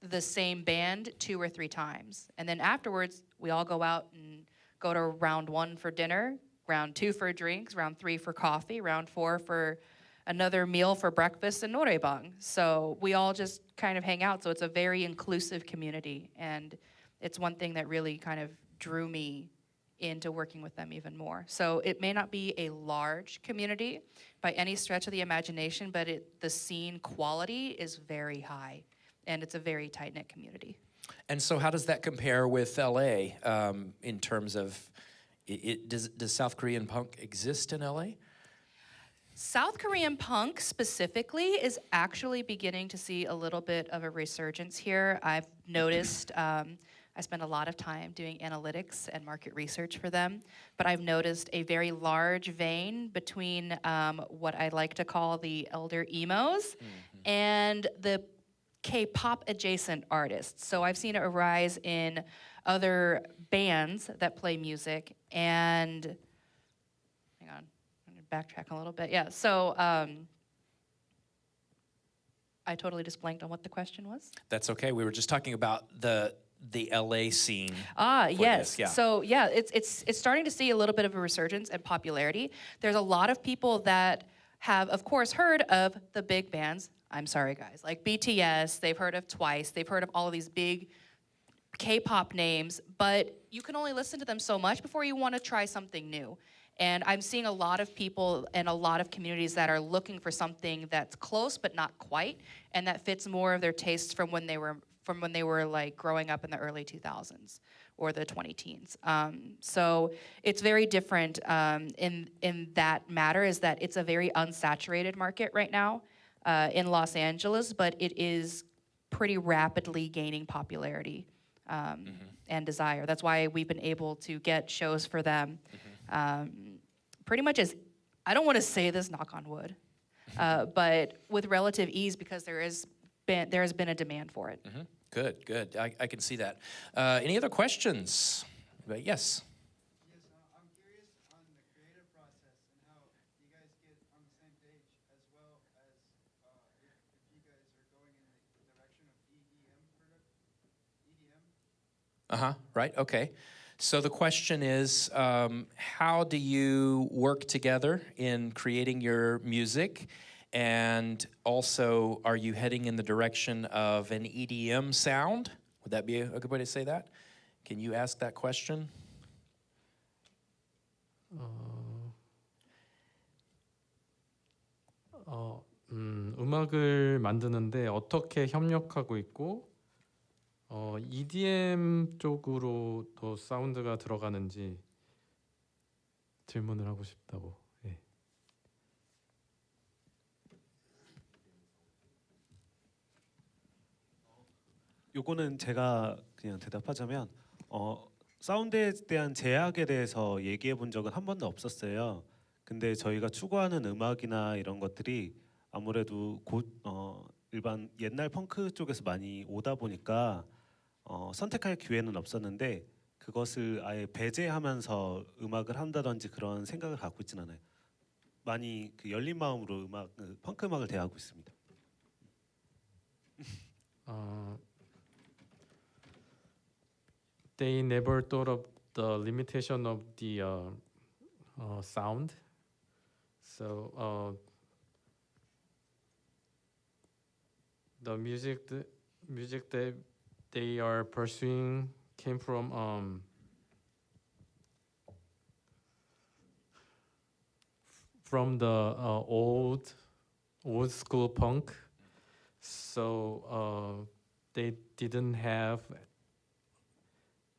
the same band 2 or 3 times. And then afterwards, we all go out and go to round 1 for dinner, round 2 for drinks, round 3 for coffee, round 4 for another meal for breakfast and noraebang. So we all just kind of hang out. So it's a very inclusive community. And it's one thing that really kind of drew me into working with them even more. So it may not be a large community by any stretch of the imagination, but the scene quality is very high. And it's a very tight-knit community. And so how does that compare with LA in terms of, does South Korean punk exist in LA? South Korean punk specifically is actually beginning to see a little bit of a resurgence here. I've noticed, I spend a lot of time doing analytics and market research for them, but I've noticed a very large vein between what I like to call the elder emos and the K-pop adjacent artists. So I've seen it arise in other bands that play music. And hang on, I'm gonna backtrack a little bit. Yeah, so I totally just blanked on what the question was. That's okay. We were just talking about the LA scene. Yes. Yeah. So yeah, it's starting to see a little bit of a resurgence and popularity. There's a lot of people that have, of course, heard of the big bands. I'm sorry, guys, like BTS, they've heard of Twice, they've heard of all of these big K-pop names, but you can only listen to them so much before you want to try something new. And I'm seeing a lot of people and a lot of communities that are looking for something that's close but not quite, and that fits more of their tastes from when they were like growing up in the early 2000s or the 20-teens. So it's very different in that matter, is that it's a very unsaturated market right now. In Los Angeles, but it is pretty rapidly gaining popularity and desire. That's why we've been able to get shows for them pretty much as, I don't want to say this, knock on wood, but with relative ease because there has been a demand for it. Good, good. I can see that. Any other questions? Yes. Right, okay. So the question is, how do you work together in creating your music? And also, are you heading in the direction of an EDM sound? Would that be a good way to say that? Can you ask that question? 음악을 만드는데 어떻게 협력하고 있고 EDM 쪽으로 더 사운드가 들어가는지 질문을 하고 싶다고. 예. 요거는 제가 그냥 대답하자면 사운드에 대한 제약에 대해서 얘기해 본 적은 한 번도 없었어요. 근데 저희가 추구하는 음악이나 이런 것들이 아무래도 일반 옛날 펑크 쪽에서 많이 오다 보니까 선택할 기회는 없었는데 그것을 아예 배제하면서 음악을 한다든지 그런 생각을 갖고 있진 않아요. 많이 그 열린 마음으로 펑크 음악을 대하고 있습니다. They never thought of the limitation of the sound. So the music that they are pursuing came from the old school punk. So they didn't have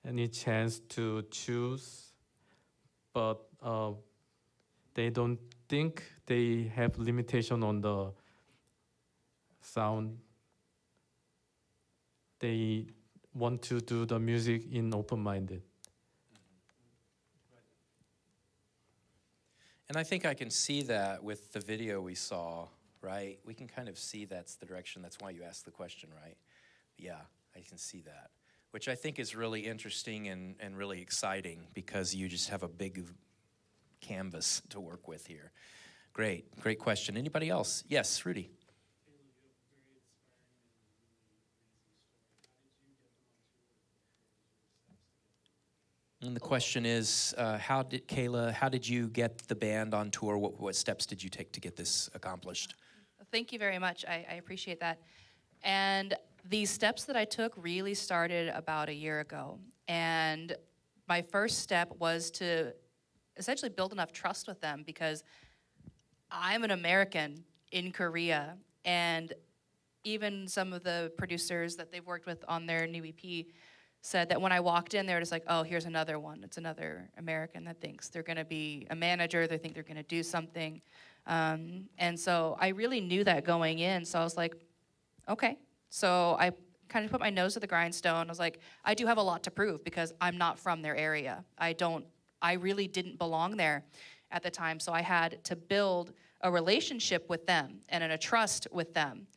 any chance to choose, but they don't think they have limitation on the sound. They want to do the music in open-minded. And I think I can see that with the video we saw, right? We can kind of see that's the direction. That's why you asked the question, right? Yeah, I can see that, which I think is really interesting and really exciting because you just have a big canvas to work with here. Great question. Anybody else? Yes, Rudy. And the question is, how did you get the band on tour? What steps did you take to get this accomplished? Thank you very much. I appreciate that. And the steps that I took really started about a year ago. And my first step was to essentially build enough trust with them because I'm an American in Korea. And even some of the producers that they've worked with on their new EP said that when I walked in, they were just like, oh, here's another one. It's another American that thinks they're going to be a manager. They think they're going to do something. And so I really knew that going in. So I was like, okay. So I kind of put my nose to the grindstone. I was like, I do have a lot to prove because I'm not from their area. I really didn't belong there at the time. So I had to build a relationship with them and a trust with them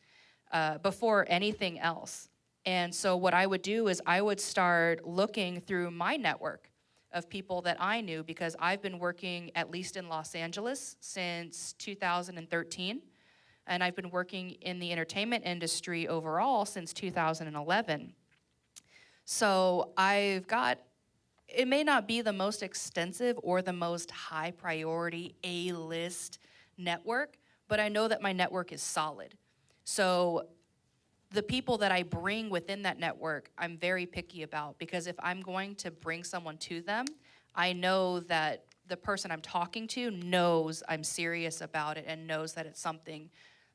before anything else. And so what I would do is I would start looking through my network of people that I knew because I've been working at least in Los Angeles since 2013. And I've been working in the entertainment industry overall since 2011. So it may not be the most extensive or the most high priority A-list network, but I know that my network is solid. So the people that I bring within that network, I'm very picky about because if I'm going to bring someone to them, I know that the person I'm talking to knows I'm serious about it and knows that it's something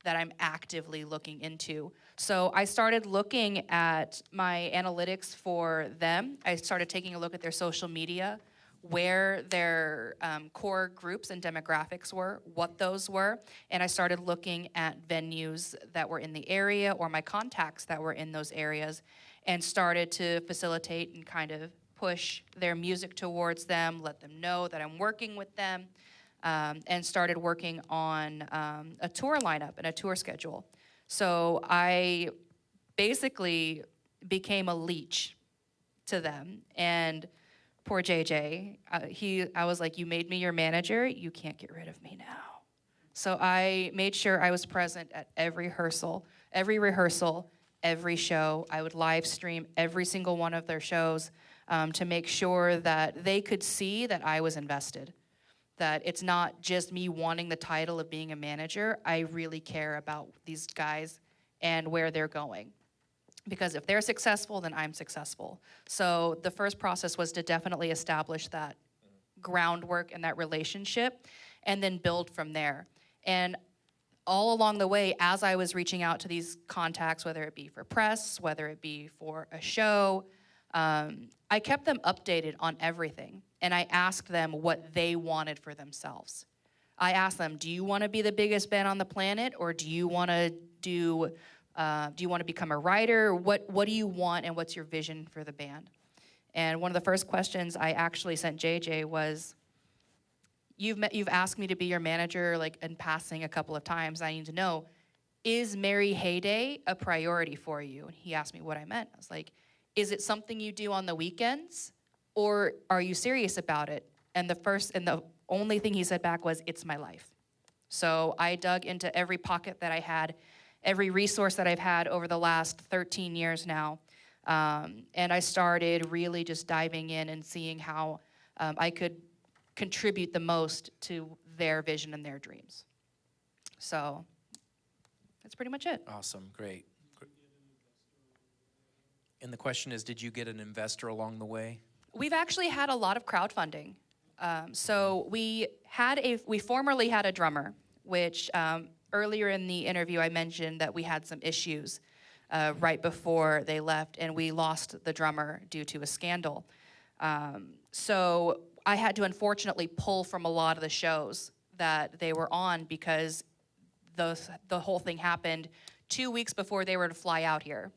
that I'm actively looking into. So I started looking at my analytics for them. I started taking a look at their social media, where their core groups and demographics were, what those were, and I started looking at venues that were in the area or my contacts that were in those areas and started to facilitate and kind of push their music towards them, let them know that I'm working with them, and started working on a tour lineup and a tour schedule. So I basically became a leech to them. And poor JJ, I was like, you made me your manager, you can't get rid of me now. So I made sure I was present at every rehearsal, every show. I would live stream every single one of their shows to make sure that they could see that I was invested, that it's not just me wanting the title of being a manager. I really care about these guys and where they're going. Because if they're successful, then I'm successful. So the first process was to definitely establish that groundwork and that relationship and then build from there. And all along the way, as I was reaching out to these contacts, whether it be for press, whether it be for a show, I kept them updated on everything. And I asked them what they wanted for themselves. I asked them, do you want to be the biggest band on the planet, or do you want to become a writer? What do you want, and what's your vision for the band? And one of the first questions I actually sent JJ was, you've asked me to be your manager like in passing a couple of times. I need to know, is Merry Heyday a priority for you? And he asked me what I meant. I was like, is it something you do on the weekends, or are you serious about it? And the only thing he said back was, it's my life. So I dug into every pocket that I had, every resource that I've had over the last 13 years now. And I started really just diving in and seeing how I could contribute the most to their vision and their dreams. So that's pretty much it. Awesome, great. And the question is, did you get an investor along the way? We've actually had a lot of crowdfunding. So we formerly had a drummer, which earlier in the interview I mentioned that we had some issues right before they left, and we lost the drummer due to a scandal. So I had to unfortunately pull from a lot of the shows that they were on because the whole thing happened 2 weeks before they were to fly out here.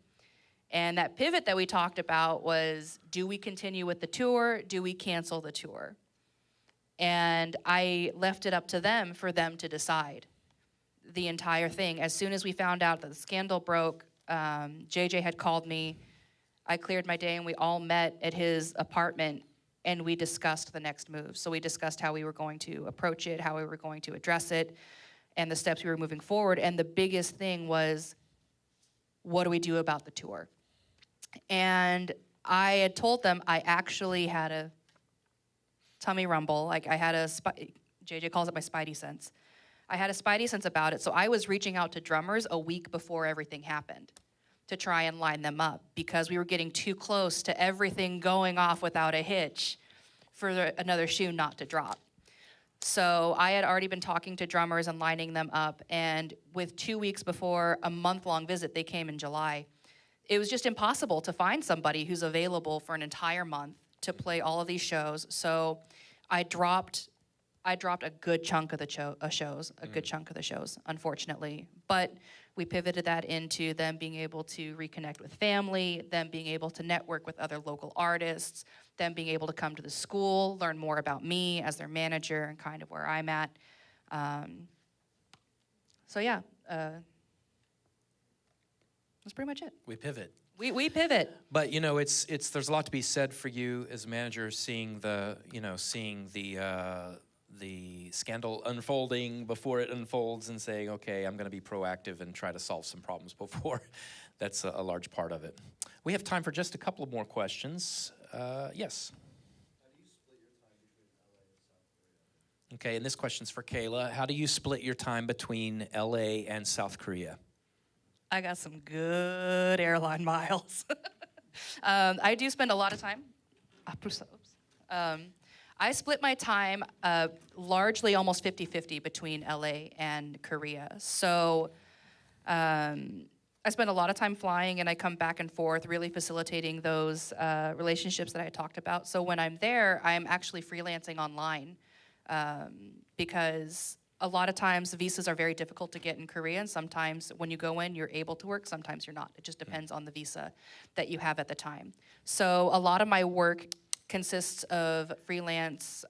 And that pivot that we talked about was, do we continue with the tour? Do we cancel the tour? And I left it up to them for them to decide the entire thing. As soon as we found out that the scandal broke, JJ had called me. I cleared my day and we all met at his apartment and we discussed the next move. So we discussed how we were going to approach it, how we were going to address it, and the steps we were moving forward. And the biggest thing was, what do we do about the tour? And I had told them I actually had a tummy rumble. Like I had JJ calls it my spidey sense. I had a spidey sense about it. So I was reaching out to drummers a week before everything happened to try and line them up because we were getting too close to everything going off without a hitch for another shoe not to drop. So I had already been talking to drummers and lining them up. And with 2 weeks before a month-long visit, they came in July. It was just impossible to find somebody who's available for an entire month to play all of these shows. So I dropped a good chunk of the shows, unfortunately. But we pivoted that into them being able to reconnect with family, them being able to network with other local artists, them being able to come to the school, learn more about me as their manager and kind of where I'm at. So yeah, that's pretty much it. We pivot. We pivot. But you know, there's a lot to be said for you as a manager, seeing the scandal unfolding before it unfolds and saying, okay, I'm going to be proactive and try to solve some problems before. That's a large part of it. We have time for just a couple of more questions. Yes. How do you split your time between LA and South Korea? Okay, and this question's for Kayla. How do you split your time between LA and South Korea? I got some good airline miles. I do spend a lot of time. I split my time largely almost 50-50 between LA and Korea. So I spend a lot of time flying and I come back and forth, really facilitating those relationships that I talked about. So when I'm there, I'm actually freelancing online because a lot of times visas are very difficult to get in Korea, and sometimes when you go in, you're able to work, sometimes you're not. It just depends on the visa that you have at the time. So a lot of my work consists of freelance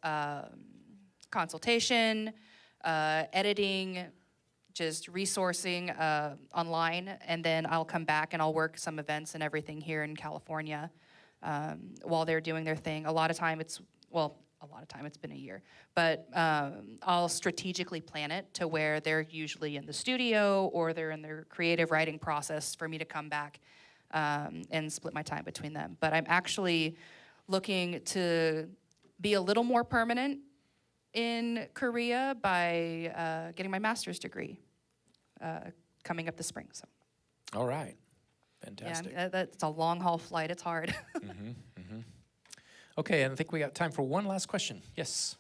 consultation, editing, just resourcing online, and then I'll come back and I'll work some events and everything here in California while they're doing their thing. A lot of time it's been a year, but I'll strategically plan it to where they're usually in the studio or they're in their creative writing process for me to come back and split my time between them. But I'm actually looking to be a little more permanent in Korea by getting my master's degree coming up this spring. So. All right, fantastic. Yeah, that's a long haul flight. It's hard. Okay, and I think we got time for one last question. Yes.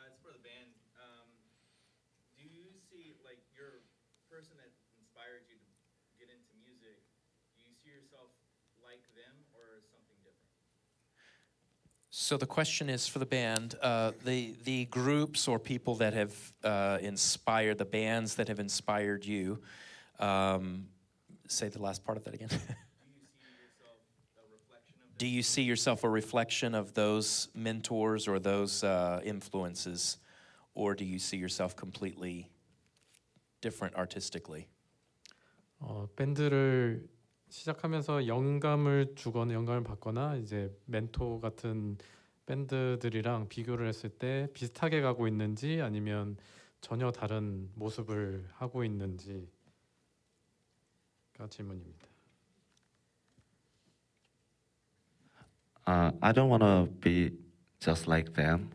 It's for the band. Do you see, like, your person that inspired you to get into music, do you see yourself like them or something different? So the question is for the band, the groups or people that have inspired, the bands that have inspired you. Say the last part of that again. Do you see yourself a reflection of those mentors or those influences, or do you see yourself completely different artistically? 밴드를 시작하면서 영감을 주거나 영감을 받거나 이제 멘토 같은 밴드들이랑 비교를 했을 때 비슷하게 가고 있는지 아니면 전혀 다른 모습을 하고 있는지가 질문입니다. I don't want to be just like them,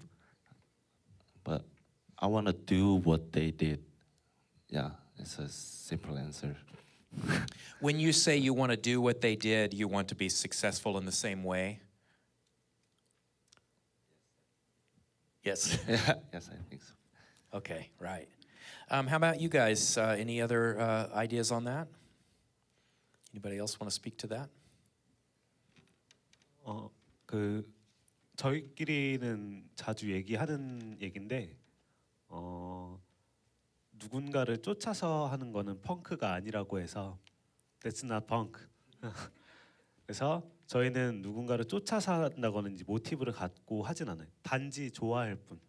but I want to do what they did. Yeah, it's a simple answer. When you say you want to do what they did, you want to be successful in the same way? Yes. Yes, I think so. Okay, right. How about you guys? Any other ideas on that? Anybody else want to speak to that? 저희끼리는 자주 얘기하는 얘긴데 누군가를 쫓아서 하는 거는 펑크가 아니라고 해서 That's not punk. 그래서 저희는 누군가를 쫓아서 한다거나 이제 모티브를 갖고 하진 않아요. 단지 좋아할 뿐.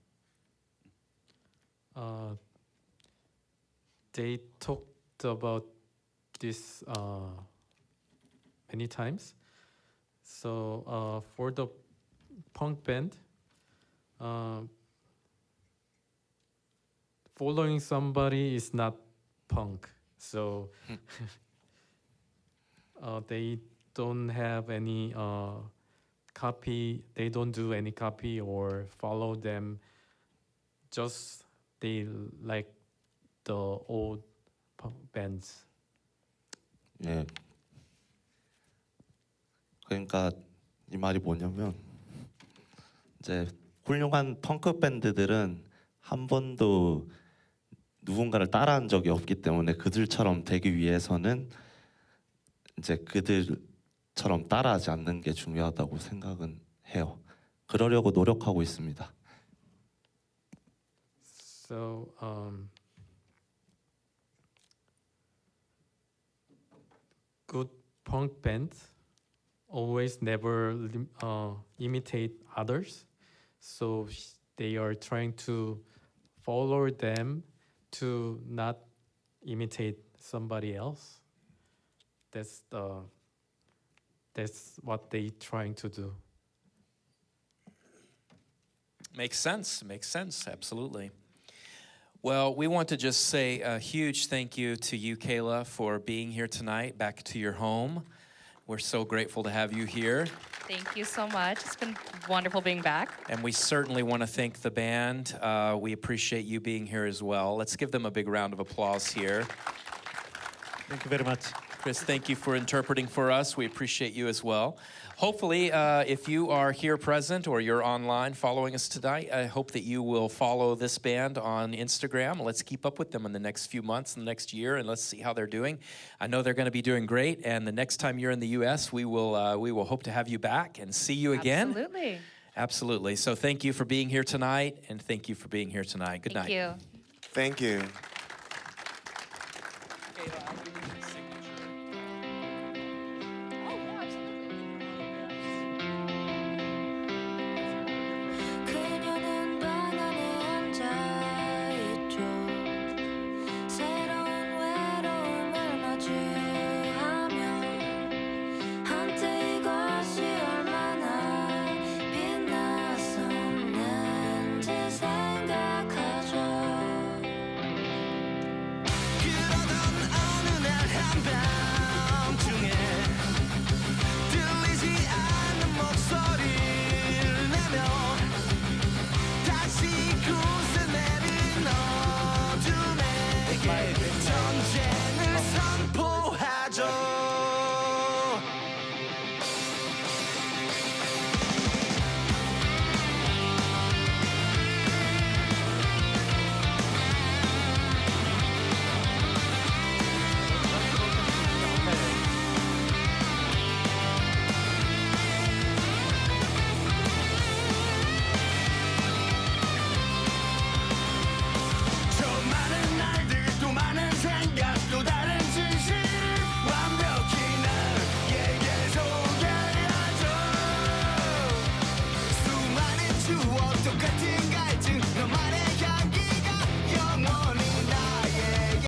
They talked about this many times. So for the punk band, following somebody is not punk. So they don't have any copy. They don't do any copy or follow them. Just they like the old punk bands. 예. 그러니까 이 말이 뭐냐면 이제 훌륭한 펑크 밴드들은 한 번도 누군가를 따라한 적이 없기 때문에 그들처럼 되기 위해서는 이제 그들처럼 따라하지 않는 게 중요하다고 생각은 해요. 그러려고 노력하고 있습니다. So good punk bands always never imitate others. So they are trying to follow them to not imitate somebody else. That's what they trying to do. Makes sense. Makes sense. Absolutely. Well, we want to just say a huge thank you to you, Kayla, for being here tonight, back to your home. We're so grateful to have you here. Thank you so much. It's been wonderful being back. And we certainly want to thank the band. We appreciate you being here as well. Let's give them a big round of applause here. Thank you very much. Chris, thank you for interpreting for us. We appreciate you as well. Hopefully, if you are here present or you're online following us tonight, I hope that you will follow this band on Instagram. Let's keep up with them in the next few months and the next year, and let's see how they're doing. I know they're going to be doing great, and the next time you're in the U.S., we will hope to have you back and see you again. Absolutely. Absolutely. So thank you for being here tonight, and thank you for being here tonight. Good night. Thank you. Thank you.